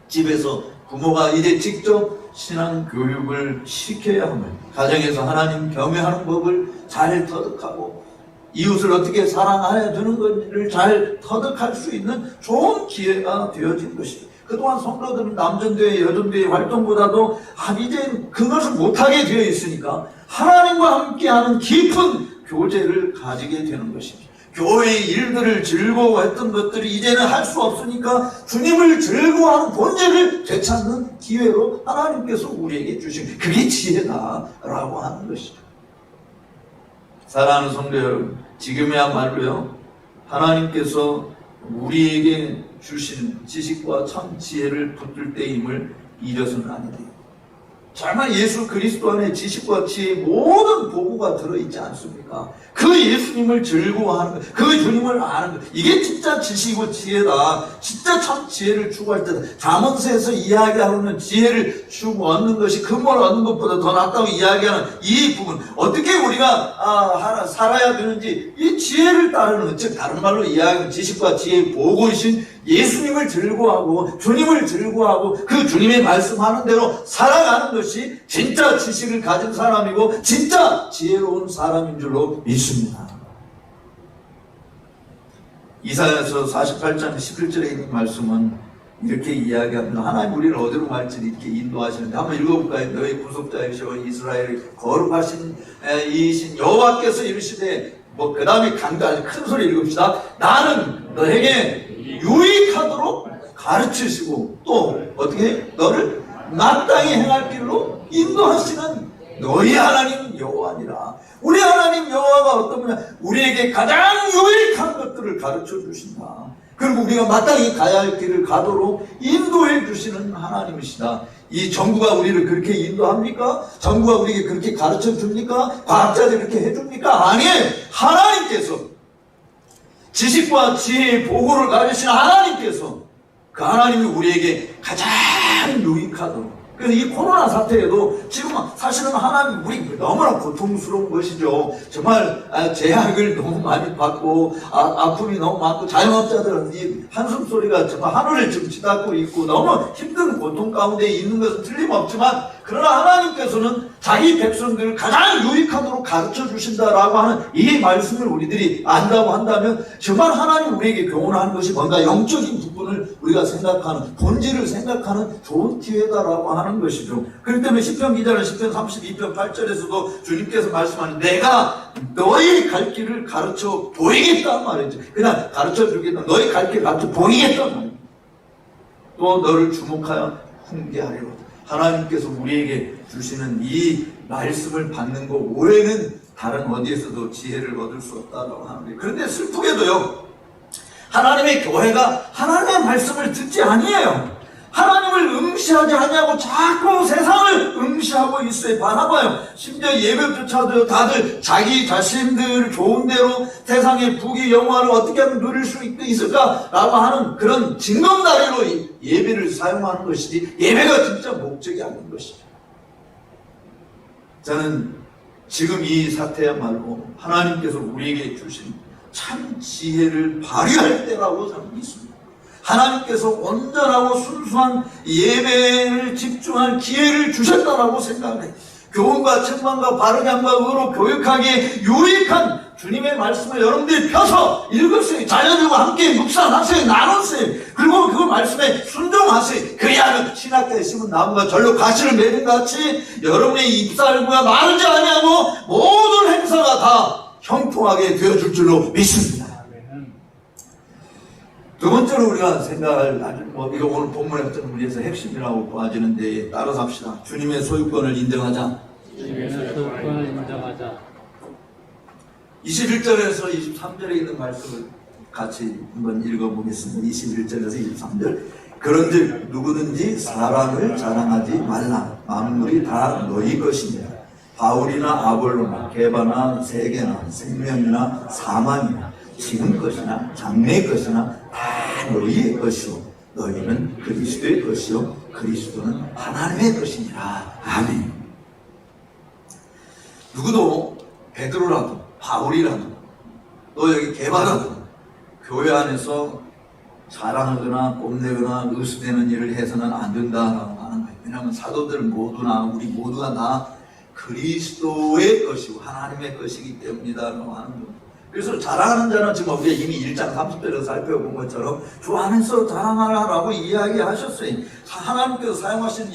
집에서 부모가 이제 직접 신앙교육을 시켜야 함을, 가정에서 하나님 경외하는 법을 잘 터득하고 이웃을 어떻게 사랑해야 되는 것을 잘 터득할 수 있는 좋은 기회가 되어진 것입니다. 그동안 성도들은 남전대회, 여전대회 활동보다도 이제 그것을 못하게 되어 있으니까 하나님과 함께하는 깊은 교제를 가지게 되는 것입니다. 교회의 일들을 즐거워했던 것들이 이제는 할 수 없으니까 주님을 즐거워하는 본질을 되찾는 기회로 하나님께서 우리에게 주신, 그게 지혜다라고 하는 것이죠. 사랑하는 성도 여러분, 지금이야말로요, 하나님께서 우리에게 주신 지식과 참 지혜를 붙들 때임을 잊어서는 안 돼요. 정말 예수 그리스도 안에 지식과 지혜의 모든 보고가 들어있지 않습니까? 그 예수님을 즐거워하는 것, 그 주님을 아는 것, 이게 진짜 지식이고 지혜다. 진짜 참 지혜를 추구할 때다. 잠언서에서 이야기하고 있는 지혜를 추구 얻는 것이 금을 얻는 것보다 더 낫다고 이야기하는 이 부분, 어떻게 우리가 살아야 되는지, 이 지혜를 따르는 것, 즉 다른 말로 이야기하면 지식과 지혜의 보고이신 예수님을 즐거워하고 주님을 즐거워하고 그 주님의 말씀하는 대로 살아가는 것이 진짜 지식을 가진 사람이고 진짜 지혜로운 사람인 줄로 믿습니다. 이사야서 48장 11절에 있는 말씀은 이렇게 이야기합니다. 하나님 우리를 어디로 갈지 이렇게 인도하시는데 한번 읽어볼까요? 너희 구속자이시오 이스라엘의 거룩하신 이신 여호와께서 이르시되, 그 다음에 강단 큰 소리 읽읍시다. 나는 너에게 유익하도록 가르치시고 또 어떻게 너를 마땅히 행할 길로 인도하시는 너희 하나님 여호와니라. 우리 하나님 여호와가 어떤 분이냐? 우리에게 가장 유익한 것들을 가르쳐 주신다. 그리고 우리가 마땅히 가야 할 길을 가도록 인도해 주시는 하나님이시다. 이 정부가 우리를 그렇게 인도합니까? 정부가 우리에게 그렇게 가르쳐 줍니까? 과학자들이 그렇게 해줍니까? 아니에요. 하나님께서, 지식과 지혜의 보고를 가르치는 하나님께서, 그 하나님이 우리에게 가장 유익하도록. 그래서 이 코로나 사태에도 지금 사실은 하나님 우리 너무나 고통스러운 것이죠. 정말 제약을 너무 많이 받고 아픔이 너무 많고 자영업자들은 이 한숨 소리가 정말 하늘을 지금 치닫고 있고 너무 힘든 고통 가운데 있는 것은 틀림없지만, 그러나 하나님께서는 자기 백성들을 가장 유익하도록 가르쳐 주신다라고 하는 이 말씀을 우리들이 안다고 한다면 정말 하나님 우리에게 교훈하는 것이 뭔가 영적인 부분을 우리가 생각하는, 본질을 생각하는 좋은 기회다라고 하는 것이죠. 그렇기 때문에 시편 기자는 시편 32편 8절에서도 주님께서 말씀하는, 내가 너의 갈 길을 가르쳐 보이겠단 말이죠. 그냥 가르쳐 주겠다. 너의 갈 길을 가르쳐 보이겠단 말이죠. 또 너를 주목하여 훈계하리로다. 하나님께서 우리에게 주시는 이 말씀을 받는 것 외에는 다른 어디에서도 지혜를 얻을 수 없다고 하는데, 그런데 슬프게도요, 하나님의 교회가 하나님의 말씀을 듣지 아니해요. 하나님을 응시하지 아니하고 자꾸 세상을 응시하고 있어요. 바라봐요. 심지어 예배조차도요, 다들 자기 자신들 좋은 대로 세상의 부귀 영화를 어떻게 하면 누릴 수 있을까라고 하는 그런 징검다리로 예배를 사용하는 것이지 예배가 진짜 목적이 아닌 것이죠. 저는 지금 이 사태야말로 하나님께서 우리에게 주신 참 지혜를 발휘할 때라고 저는 믿습니다. 하나님께서 온전하고 순수한 예배를 집중할 기회를 주셨다라고 생각해. 교훈과 책망과 바르게 함과 의로 교육하기에 유익한 주님의 말씀을 여러분들이 펴서 읽으세요. 자녀들과 함께 묵상하세요. 나누세요. 그리고 그 말씀에 순종하세요. 그래야 신학교에 심은 나무가 절로 가시를 맺은 같이 여러분의 입살구가 마르지 아니하고 모든 행사가 다 형통하게 되어줄 줄로 믿습니다. 두 번째로 우리가 생각할, 이거 오늘 본문에 어떤 우리에서 핵심이라고 보아지는데 따라서 합시다. 주님의 소유권을 인정하자. 주님의 소유권을 인정하자. 21절에서 23절에 있는 말씀을 같이 한번 읽어보겠습니다. 21절에서 23절. 그런즉 누구든지 사람을 자랑하지 말라. 만물이 다 너희 것이니라. 바울이나 아볼로나 게바나 세계나 생명이나 사망이나 지금 것이나 장래의 것이나 다 너희의 것이요 너희는 그리스도의 것이요 그리스도는 하나님의 것이니라. 아멘. 누구도 베드로라도 바울이라도 또 여기 게바라도 교회 안에서 자랑하거나 뽐내거나 의수되는 일을 해서는 안 된다라고 하는 거예요. 왜냐하면 사도들 모두나 우리 모두가 다 그리스도의 것이고 하나님의 것이기 때문이다라고 하는 거예요. 그래서 자랑하는 자는 지금 우리가 이미 1장 30절에서 살펴본 것처럼 주 안에서 자랑하라라고 이야기하셨어요. 하나님께서 사용하신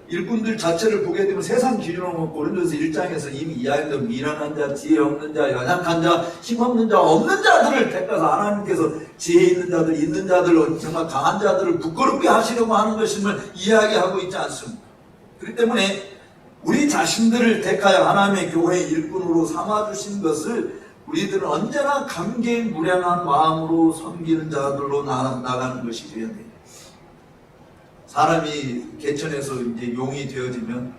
일꾼들 자체를 보게 되면 세상 기준으로 고린도서 1장에서 이미 이야기한 미련한 자, 지혜 없는 자, 연약한 자, 힘없는 자, 없는 자들을 택해서 하나님께서 지혜 있는 자들, 있는 자들, 정말 강한 자들을 부끄럽게 하시려고 하는 것임을 이야기하고 있지 않습니다. 그렇기 때문에 우리 자신들을 택하여 하나님의 교회의 일꾼으로 삼아주신 것을 우리들은 언제나 감개무량한 마음으로 섬기는 자들로 나가는 것이 되어야 돼요. 사람이 개천에서 이제 용이 되어지면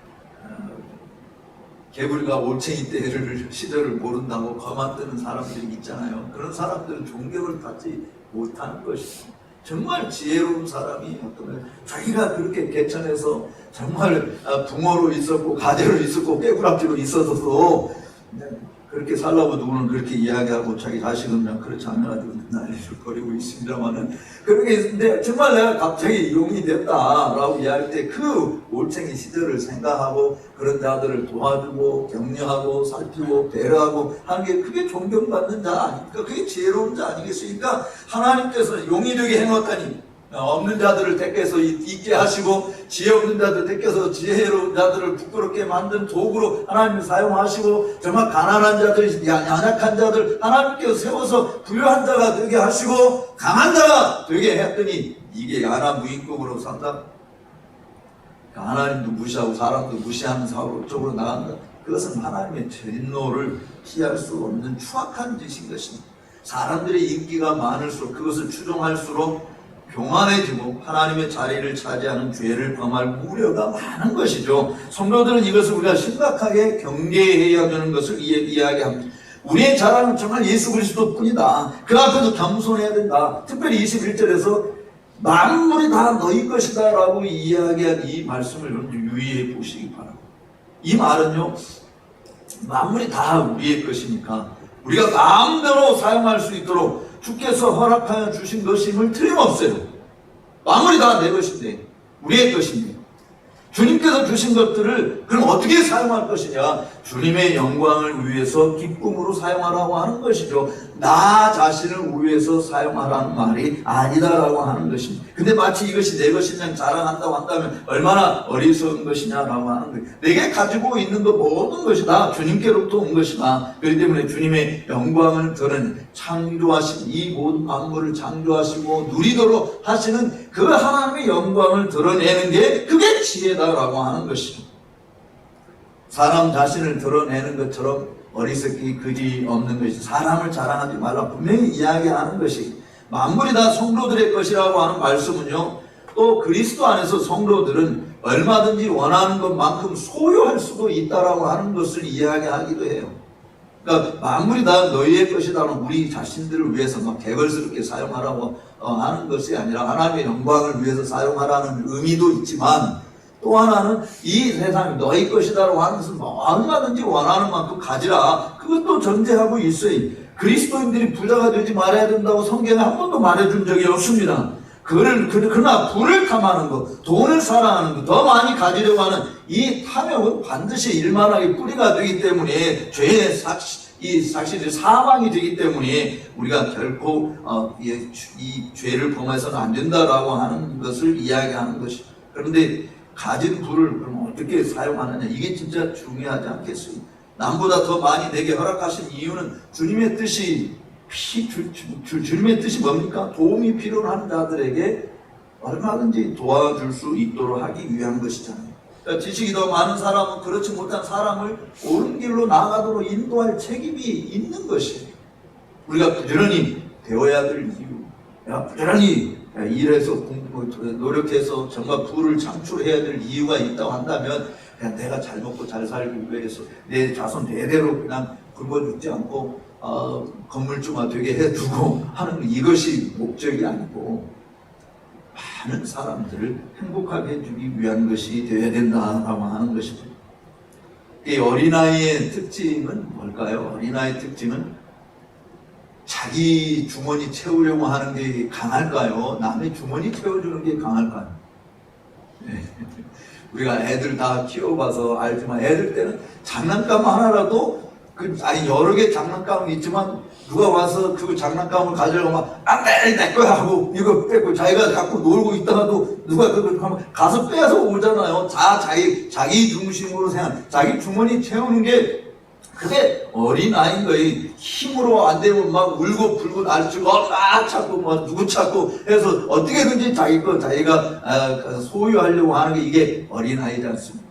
개불과 올챙이 때 시절을 모른다고 거만뜨는 사람들이 있잖아요. 그런 사람들은 존경을 받지 못하는 것이죠. 정말 지혜로운 사람이 어떤 자기가 그렇게 개천에서 정말 붕어로 있었고 가재로 있었고 깨구락지로 있어서도 그렇게 살라고 누구는 그렇게 이야기하고 자기 자식은 그냥 그렇지 않아가지고 난리를 거리고 있습니다만은 그렇게 있는데 정말 내가 갑자기 용이 됐다라고 이야기할 때 그 올챙이 시절을 생각하고 그런 자들을 도와주고 격려하고 살피고 배려하고 하는 게 그게 존경받는 자 아닙니까? 그게 지혜로운 자 아니겠습니까? 하나님께서 용이 되게 해놓았다니 없는 자들을 택해서 있게 하시고 지혜 없는 자들 택해서 지혜로운 자들을 부끄럽게 만든 도구로 하나님이 사용하시고 정말 가난한 자들, 연약한 자들 하나님께서 세워서 부유한 자가 되게 하시고 강한 자가 되게 했더니 이게 야나무인국으로 산다. 하나님도 무시하고 사람도 무시하는 쪽으로 나간다. 그것은 하나님의 진노를 피할 수 없는 추악한 짓인 것입니다. 사람들의 인기가 많을수록 그것을 추종할수록 교만해지고 하나님의 자리를 차지하는 죄를 범할 우려가 많은 것이죠. 성도들은 이것을 우리가 심각하게 경계해야 되는 것을 이야기합니다. 우리의 자랑은 정말 예수 그리스도 뿐이다. 그 앞에서 겸손해야 된다. 특별히 21절에서 만물이 다 너희 것이다 라고 이야기한 이 말씀을 유의해 보시기 바랍니다. 이 말은요, 만물이 다 우리의 것이니까 우리가 마음대로 사용할 수 있도록 주께서 허락하여 주신 것임을 틀림없어요. 만물이 다 내 것인데 우리의 것인데 주님께서 주신 것들을 그럼 어떻게 사용할 것이냐? 주님의 영광을 위해서 기쁨으로 사용하라고 하는 것이죠. 나 자신을 위해서 사용하라는 말이 아니다라고 하는 것입니다. 근데 마치 이것이 내 것이냐 자랑한다고 한다면 얼마나 어리석은 것이냐라고 하는 거예요. 내게 가지고 있는 것 모든 것이 다 주님께로부터 온 것이다. 그렇기 때문에 주님의 영광을 드러낸 창조하신 이 모든 만물을 창조하시고 누리도록 하시는 그 하나님의 영광을 드러내는 게 그게 지혜다라고 하는 것이죠. 사람 자신을 드러내는 것처럼 어리석기 그지 없는 것이 사람을 자랑하지 말라 분명히 이야기하는 것이 만물이 다 성도들의 것이라고 하는 말씀은요, 또 그리스도 안에서 성도들은 얼마든지 원하는 것만큼 소유할 수도 있다라고 하는 것을 이야기하기도 해요. 그러니까 만물이 다 너희의 것이다는 우리 자신들을 위해서 막 개걸스럽게 사용하라고 하는 것이 아니라 하나님의 영광을 위해서 사용하라는 의미도 있지만 또 또 하나는 이 세상이 너희 것이다라고 하는 것은 얼마든지 원하는 만큼 가지라. 그것도 전제하고 있어요. 그리스도인들이 부자가 되지 말아야 된다고 성경에 한 번도 말해준 적이 없습니다. 그러나 부를 탐하는 것, 돈을 사랑하는 것, 더 많이 가지려고 하는 이 탐욕은 반드시 일만하게 뿌리가 되기 때문에 죄의 사실이 사망이 되기 때문에 우리가 결코 이 죄를 범해서는 안 된다라고 하는 것을 이야기하는 것이. 그런데 가진 부를 그럼 어떻게 사용하느냐, 이게 진짜 중요하지 않겠어요? 남보다 더 많이 내게 허락하신 이유는 주님의 뜻이 주님의 뜻이 뭡니까? 도움이 필요한 자들에게 얼마든지 도와줄 수 있도록 하기 위한 것이잖아요. 그러니까 지식이 더 많은 사람은 그렇지 못한 사람을 옳은 길로 나아가도록 인도할 책임이 있는 것이에요. 우리가 부지런히 배워야 될 이유, 부지런히 일해서 노력해서 정말 부를 창출해야 될 이유가 있다고 한다면, 그냥 내가 잘 먹고 잘 살기 위해서 내 자손 대대로 그냥 굶어 죽지 않고 건물주가 되게 해두고 하는 이것이 목적이 아니고, 많은 사람들을 행복하게 해주기 위한 것이 되어야 된다라고 하는 것이죠. 이 어린아이의 특징은 뭘까요? 어린아이의 특징은 자기 주머니 채우려고 하는 게 강할까요? 남의 주머니 채워주는 게 강할까요? 네. 우리가 애들 다 키워봐서 알지만, 애들 때는 장난감 하나라도 여러 개 장난감은 있지만 누가 와서 그 장난감을 가져가면 안 돼, 내 거야 하고 이거 뺏고 자기가 갖고 놀고 있다가도 누가 그걸 하면 가서 빼서 오잖아요. 자기 중심으로 생각, 자기 주머니 채우는 게 그게 어린아이인 거예요. 힘으로 안 되면 막 울고 불고 날치고 찾고 뭐 누구 찾고 해서 어떻게든지 자기 거 자기가 소유하려고 하는 게 이게 어린아이지 않습니까?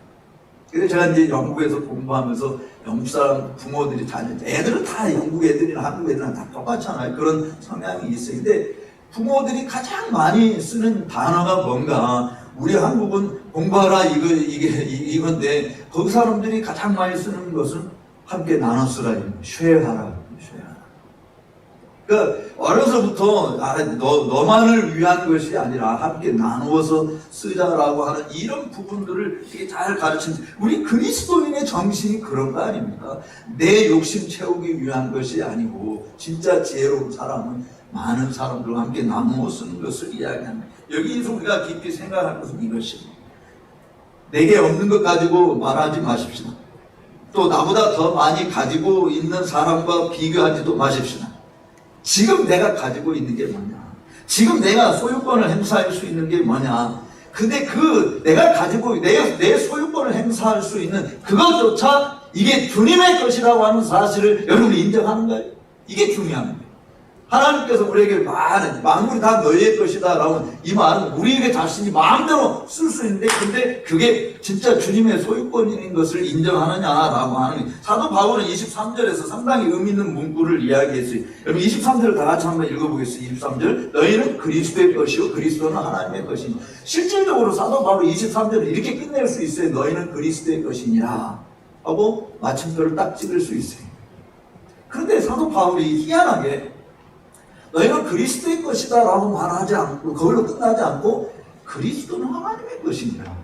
그래서 제가 이제 영국에서 공부하면서 영국 사람 부모들이 애들은 다 영국 애들이나 한국 애들이나 다 똑같잖아요. 그런 성향이 있어요. 근데 부모들이 가장 많이 쓰는 단어가 뭔가, 우리 한국은 공부하라 이건데, 거기 사람들이 가장 많이 쓰는 것은 함께 나눠 쓰라, 쉐어하라. 그러니까 어려서부터 너만을 위한 것이 아니라 함께 나누어서 쓰자라고 하는 이런 부분들을 되게 잘 가르친, 우리 그리스도인의 정신이 그런 거 아닙니까? 내 욕심 채우기 위한 것이 아니고 진짜 지혜로운 사람은 많은 사람들과 함께 나누어 쓰는 것을 이야기합니다. 여기서 우리가 깊이 생각할 것은 이것입니다. 내게 없는 것 가지고 말하지 마십시다. 또 나보다 더 많이 가지고 있는 사람과 비교하지도 마십시다. 지금 내가 가지고 있는 게 뭐냐? 지금 내가 소유권을 행사할 수 있는 게 뭐냐? 근데 내가 가지고 내 소유권을 행사할 수 있는 그것조차 이게 주님의 것이라고 하는 사실을 여러분이 인정하는 거예요. 이게 중요한 거예요. 하나님께서 우리에게 만물이 다 너희의 것이다 라고, 이 말은 우리에게 자신이 마음대로 쓸 수 있는데, 근데 그게 진짜 주님의 소유권인 것을 인정하느냐라고 하는 거예요. 사도 바울은 23절에서 상당히 의미 있는 문구를 이야기했어요. 여러분 23절을 다 같이 한번 읽어보겠습니다. 23절, 너희는 그리스도의 것이요 그리스도는 하나님의 것이니. 실질적으로 사도 바울 23절을 이렇게 끝낼 수 있어요. 너희는 그리스도의 것이니라 하고 마침표를 딱 찍을 수 있어요. 그런데 사도 바울이 희한하게 너희는 그리스도의 것이다 라고 말하지 않고, 그걸로 끝나지 않고 그리스도는 하나님의 것이니라,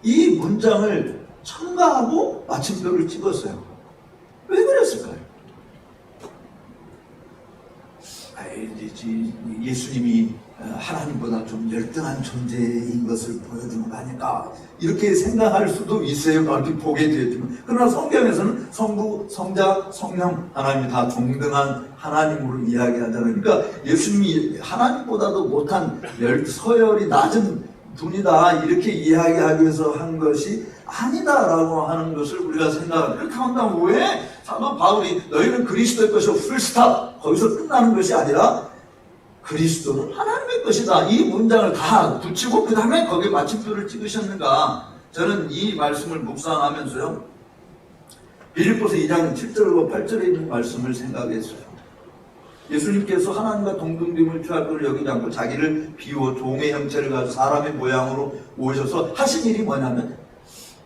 이 문장을 첨가하고 마침표를 찍었어요. 왜 그랬을까요? 예수님이 하나님보다 좀 열등한 존재인 것을 보여주는 거 아닐까, 이렇게 생각할 수도 있어요. 얼핏 보게 되었지만. 그러나 성경에서는 성부, 성자, 성령, 하나님이 다 동등한 하나님으로 이야기하잖아요. 그러니까 예수님이 하나님보다도 못한 서열이 낮은 분이다, 이렇게 이야기하기 위해서 한 것이 아니다라고 하는 것을 우리가 생각합니다. 그렇게 한다면 왜 사도 바울이 너희는 그리스도의 것이요 풀스탑, 거기서 끝나는 것이 아니라 그리스도는 하나님의 것이다, 이 문장을 다 붙이고 그 다음에 거기에 마침표를 찍으셨는가? 저는 이 말씀을 묵상하면서요, 빌립보서 2장 7절과 8절에 있는 말씀을 생각했어요. 예수님께서 하나님과 동등됨을 취할 것을 여기지 않고 자기를 비워 종의 형체를 가지고 사람의 모양으로 오셔서 하신 일이 뭐냐면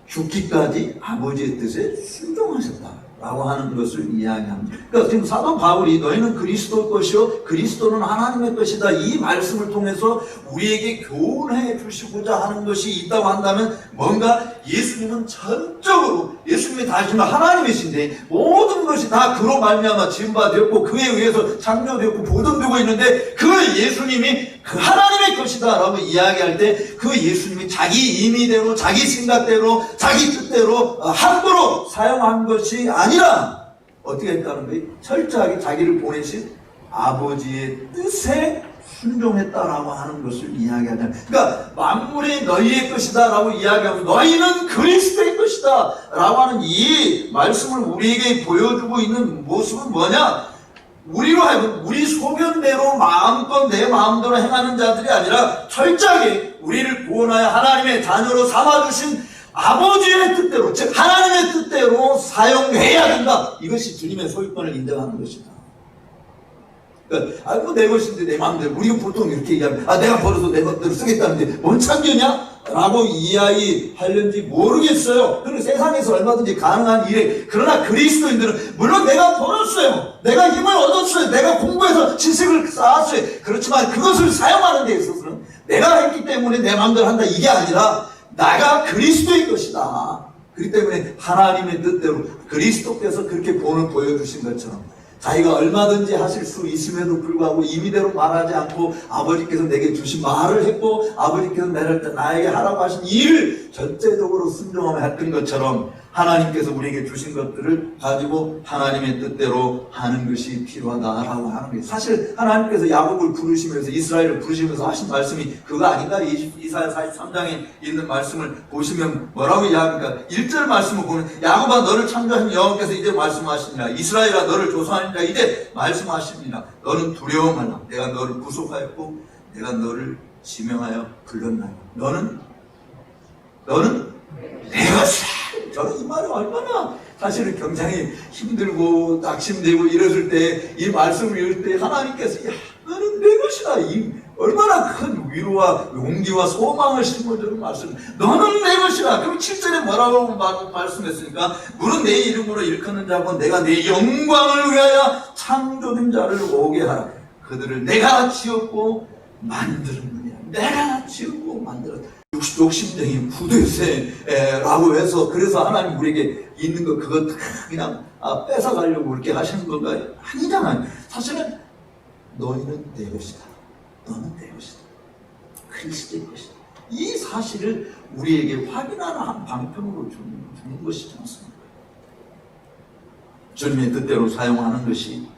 죽기까지 아버지의 뜻에 순종하셨다. 라고 하는 것을 이야기합니다. 그러니까 지금 사도 바울이 너희는 그리스도 것이요 그리스도는 하나님의 것이다, 이 말씀을 통해서 우리에게 교훈해 주시고자 하는 것이 있다고 한다면, 뭔가 예수님은 전적으로, 예수님이 다시마 하나님이신데 모든 것이 다 그로 말미암아 지은 바 되었고 그에 의해서 창조되었고 보존되고 있는데, 그 예수님이 그 하나님의 것이다 라고 이야기할 때 그 예수님이 자기 임의대로 자기 생각대로 자기 뜻대로 함부로 사용한 것이 아니라 어떻게 했다는 거예요? 철저하게 자기를 보내신 아버지의 뜻에 순종했다라고 하는 것을 이야기하잖아요. 그러니까 만물이 너희의 것이다 라고 이야기하고 너희는 그리스도의 것이다 라고 하는 이 말씀을 우리에게 보여주고 있는 모습은 뭐냐? 우리로 하여금 우리 소견대로 마음껏 내 마음대로 행하는 자들이 아니라 철저하게 우리를 구원하여 하나님의 자녀로 삼아주신 아버지의 뜻대로, 즉 하나님의 뜻대로 사용해야 된다. 이것이 주님의 소유권을 인정하는 것이다. 그러니까 뭐 내 것인데 내 마음대로, 우리가 보통 이렇게 얘기하면 내가 벌어서 내 것대로 쓰겠다는데 뭔 참견이야? 라고 이야기하려는지 모르겠어요. 그리고 세상에서 얼마든지 가능한 일에, 그러나 그리스도인들은 물론 내가 벌었어요, 내가 힘을 얻었어요, 내가 공부해서 지식을 쌓았어요. 그렇지만 그것을 사용하는 데 있어서는 내가 했기 때문에 내 마음대로 한다, 이게 아니라 나가 그리스도의 것이다. 그렇기 때문에 하나님의 뜻대로 그리스도께서 그렇게 본을 보여주신 것처럼 자기가 얼마든지 하실 수 있음에도 불구하고 임의대로 말하지 않고 아버지께서 내게 주신 말을 했고 아버지께서 나에게 하라고 하신 일을 전체적으로 순종하며 했던 것처럼 하나님께서 우리에게 주신 것들을 가지고 하나님의 뜻대로 하는 것이 필요하다라고 하는 거예요. 사실 하나님께서 야곱을 부르시면서, 이스라엘을 부르시면서 하신 말씀이 그거 아닌가? 이사야 43장에 있는 말씀을 보시면 뭐라고 이야기합니까? 1절 말씀을 보면 야곱아 너를 창조하신 여호와께서 이제 말씀하십니다. 이스라엘아 너를 조사하는 자 이제 말씀하십니다. 너는 두려워 말라. 내가 너를 구속하였고 내가 너를 지명하여 불렀나요. 너는 내 것이라. 저는 이 말이 얼마나 사실은 굉장히 힘들고 낙심되고 이랬을 때, 이 말씀을 읽을 때 하나님께서 너는 내 것이다, 이 얼마나 큰 위로와 용기와 소망을 심어주는 말씀. 너는 내 것이다. 그럼 7절에 뭐라고 말씀했습니까? 물은 내 이름으로 일컫는 자고 내가 내 영광을 위하여 창조된 자를 오게 하라. 그들을 내가 지었고 만들었느냐. 내가 지었고 만들었다. 욕심쟁이 부대세라고 해서, 그래서 하나님 우리에게 있는 거 그거 그냥 뺏어가려고 그렇게 하시는 건가요? 아니잖아요. 사실은 너희는 내 것이다. 너는 내 것이다. 그리스도의 것이다. 이 사실을 우리에게 확인하는 한 방편으로 주는 것이지 않습니까? 주님의 뜻대로 사용하는 것이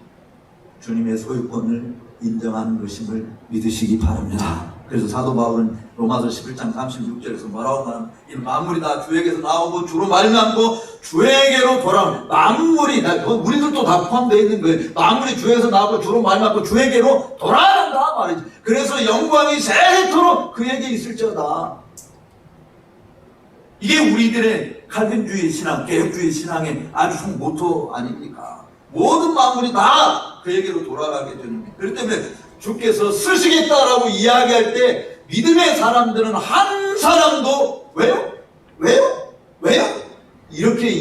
주님의 소유권을 인정하는 것임을 믿으시기 바랍니다. 그래서 사도 바울은 로마서 11장 36절에서 뭐라고 하면 이 만물이 다 주에게서 나오고 주로 말미암고 주에게로 돌아오는, 만물이 우리들도 다 포함되어 있는 거예요. 만물이 주에게서 나오고 주로 말미암고 주에게로 돌아간다 말이지. 그래서 영광이 세토록 그에게 있을지어다. 이게 우리들의 칼빈주의 신앙, 개혁주의 신앙의 아주 모토 아닙니까? 모든 만물이 다 그에게로 돌아가게 되는 거예요. 그렇기 때문에 주께서 쓰시겠다라고 이야기할 때 믿음의 사람들은 한 사람도 왜요? 이렇게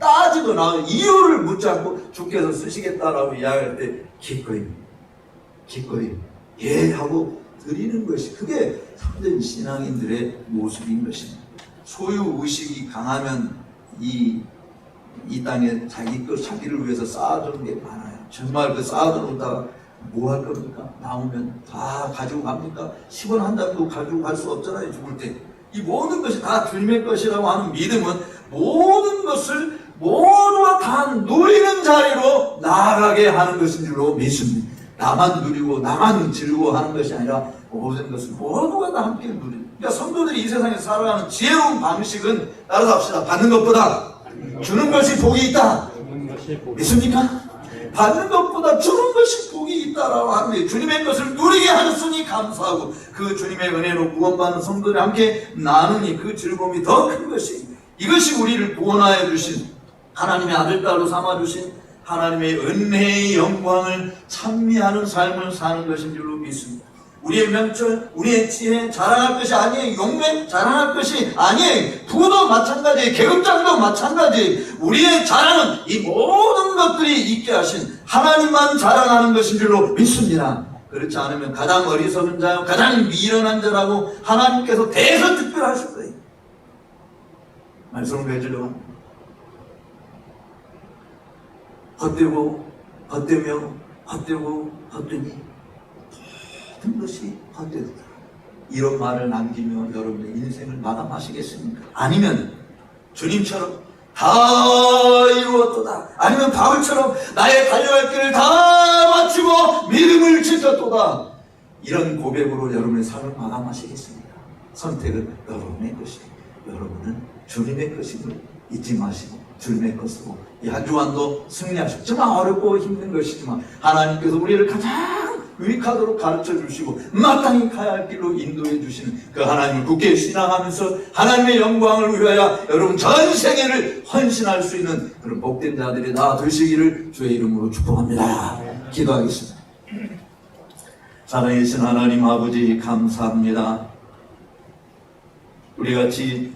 따지거나 이유를 묻지 않고 주께서 쓰시겠다라고 이야기할 때 기꺼이 예 하고 드리는 것이, 그게 참된 신앙인들의 모습인 것입니다. 소유의식이 강하면 이 땅에 자기를 위해서 쌓아두는 게 많아요. 정말 그 쌓아두다가 뭐 할 겁니까? 나오면 다 가지고 갑니까? 10원 한 장도 가지고 갈 수 없잖아요, 죽을 때. 이 모든 것이 다 주님의 것이라고 하는 믿음은 모든 것을 모두가 다 누리는 자리로 나아가게 하는 것인 줄로 믿습니다. 나만 누리고 나만 즐거워하는 것이 아니라 모든 것을 모두가 다 함께 누리는. 그러니까 성도들이 이 세상에서 살아가는 지혜로운 방식은 따라서 합시다. 받는 것보다 주는 것이 복이 있다. 믿습니까? 받는 것보다 주는 것이 복이 있다라고 하는 거예요. 주님의 것을 누리게 하셨으니 감사하고 그 주님의 은혜로 구원받는 성도들이 함께 나누니 그 즐거움이 더 큰 것이, 이것이 우리를 구원하여 주신 하나님의 아들딸로 삼아주신 하나님의 은혜의 영광을 찬미하는 삶을 사는 것인 줄로 믿습니다. 우리의 명철, 우리의 지혜 자랑할 것이 아니에요. 용맹 자랑할 것이 아니에요. 부도 마찬가지, 계급장도 마찬가지. 우리의 자랑은 이 모든 것들이 있게 하신 하나님만 자랑하는 것인 줄로 믿습니다. 그렇지 않으면 가장 어리석은 자요, 가장 미련한 자라고 하나님께서 대서특별하실 거예요. 말씀을 맺으려고 합니다. 헛되고 헛되며 헛되고 헛되니 모든 것이 헛되다. 이런 말을 남기며 여러분의 인생을 마감하시겠습니까? 아니면 주님처럼 다 이루었도다. 아니면 바울처럼 나의 달려갈 길을 다 마치고 믿음을 지켰도다. 이런 고백으로 여러분의 삶을 마감하시겠습니까? 선택은 여러분의 것이고 여러분은 주님의 것임을 잊지 마시고 주님의 것으로 이 한 주간도 승리하시고 정말 어렵고 힘든 것이지만 하나님께서 우리를 가장 유익하도록 가르쳐 주시고 마땅히 가야 할 길로 인도해 주시는 그 하나님을 굳게 신앙하면서 하나님의 영광을 위하여 여러분 전 세계를 헌신할 수 있는 그런 복된 자들이 다 되시기를 주의 이름으로 축복합니다. 기도하겠습니다. 살아계신 하나님 아버지 감사합니다. 우리같이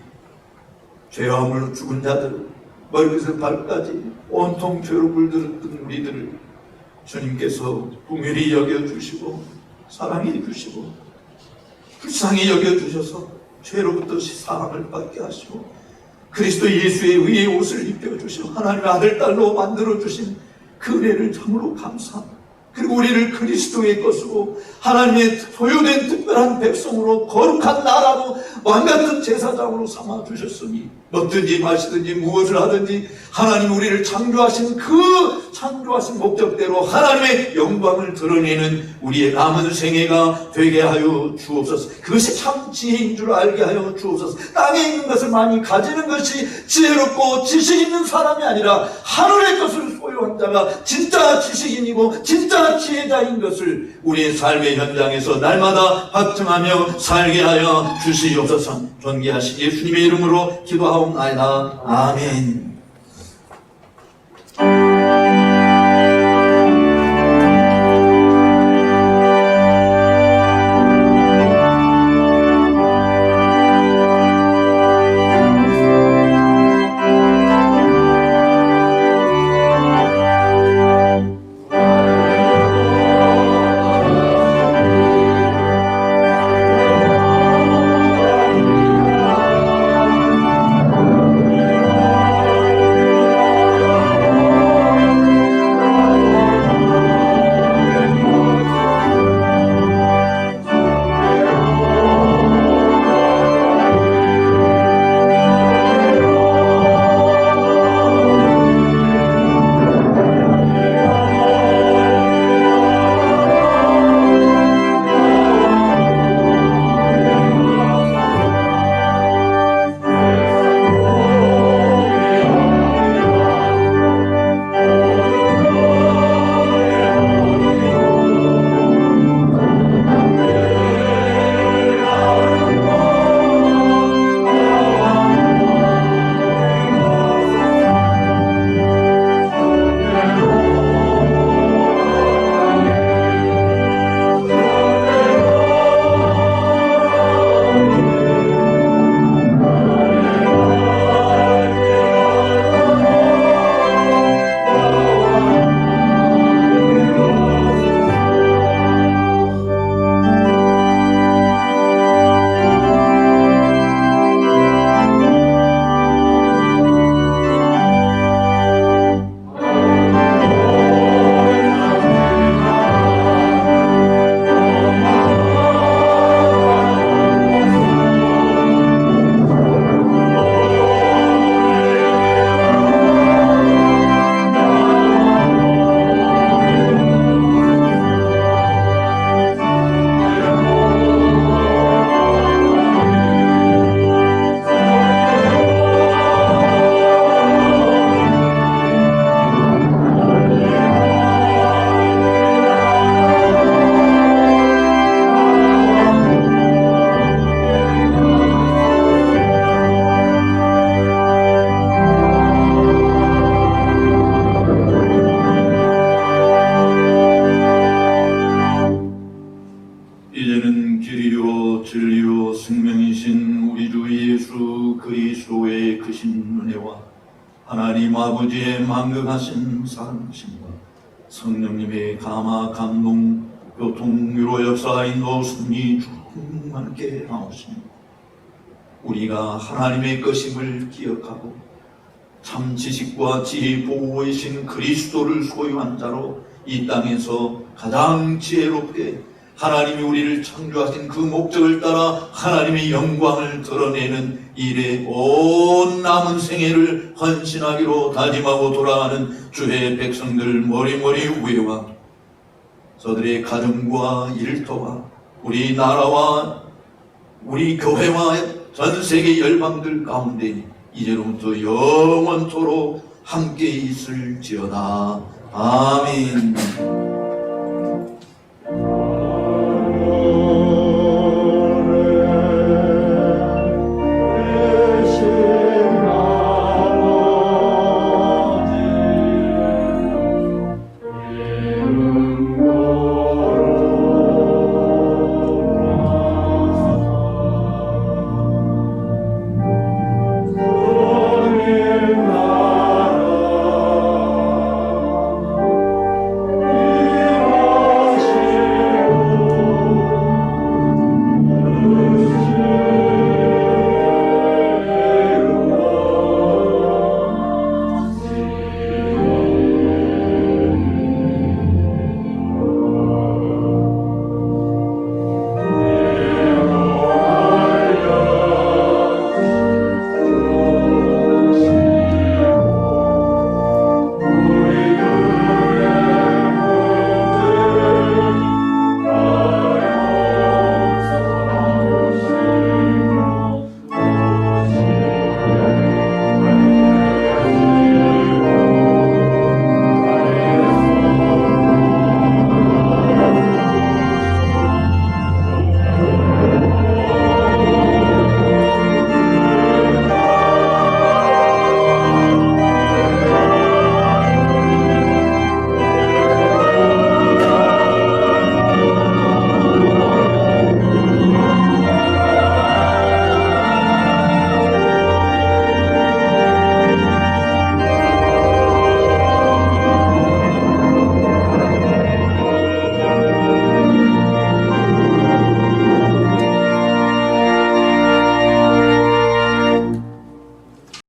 죄와함으로 죽은 자들 머리에서 발까지 온통 죄로 물들었던 우리들을 주님께서 긍휼히 여겨주시고 사랑해 주시고 불쌍히 여겨주셔서 죄로부터 사함을 받게 하시고 그리스도 예수의 의의 옷을 입혀주시고 하나님의 아들 딸로 만들어주신 그 은혜를 참으로 감사합니다. 그리고 우리를 그리스도의 것으로 하나님의 소유된 특별한 백성으로 거룩한 나라로 왕같은 제사장으로 삼아주셨으니 먹든지 마시든지 무엇을 하든지 하나님 우리를 창조하신 그 창조하신 목적대로 하나님의 영광을 드러내는 우리의 남은 생애가 되게 하여 주옵소서. 그것이 참 지혜인 줄 알게 하여 주옵소서. 땅에 있는 것을 많이 가지는 것이 지혜롭고 지식 있는 사람이 아니라 하늘의 것을 소유한 자가 진짜 지식인이고 진짜 지혜자인 것을 우리의 삶의 현장에서 날마다 확증하며 살게 하여 주시옵소서. 존귀하신 예수님의 이름으로 기도하옵나이다. 아멘. 아버지의 망극하신 사랑하심과 성령님의 감화 감동 교통 위로 역사 인도 승리 충만케 하옵시며 우리가 하나님의 것임을 기억하고 참 지식과 지혜 보호이신 그리스도를 소유한 자로 이 땅에서 가장 지혜롭게 하나님이 우리를 창조하신 그 목적을 따라 하나님의 영광을 드러내는 일에 온 남은 생애를 헌신하기로 다짐하고 돌아가는 주의 백성들 머리머리 위에와 저들의 가정과 일터와 우리 나라와 우리 교회와 전 세계 열방들 가운데 이제로부터 영원토록 함께 있을지어다. 아멘.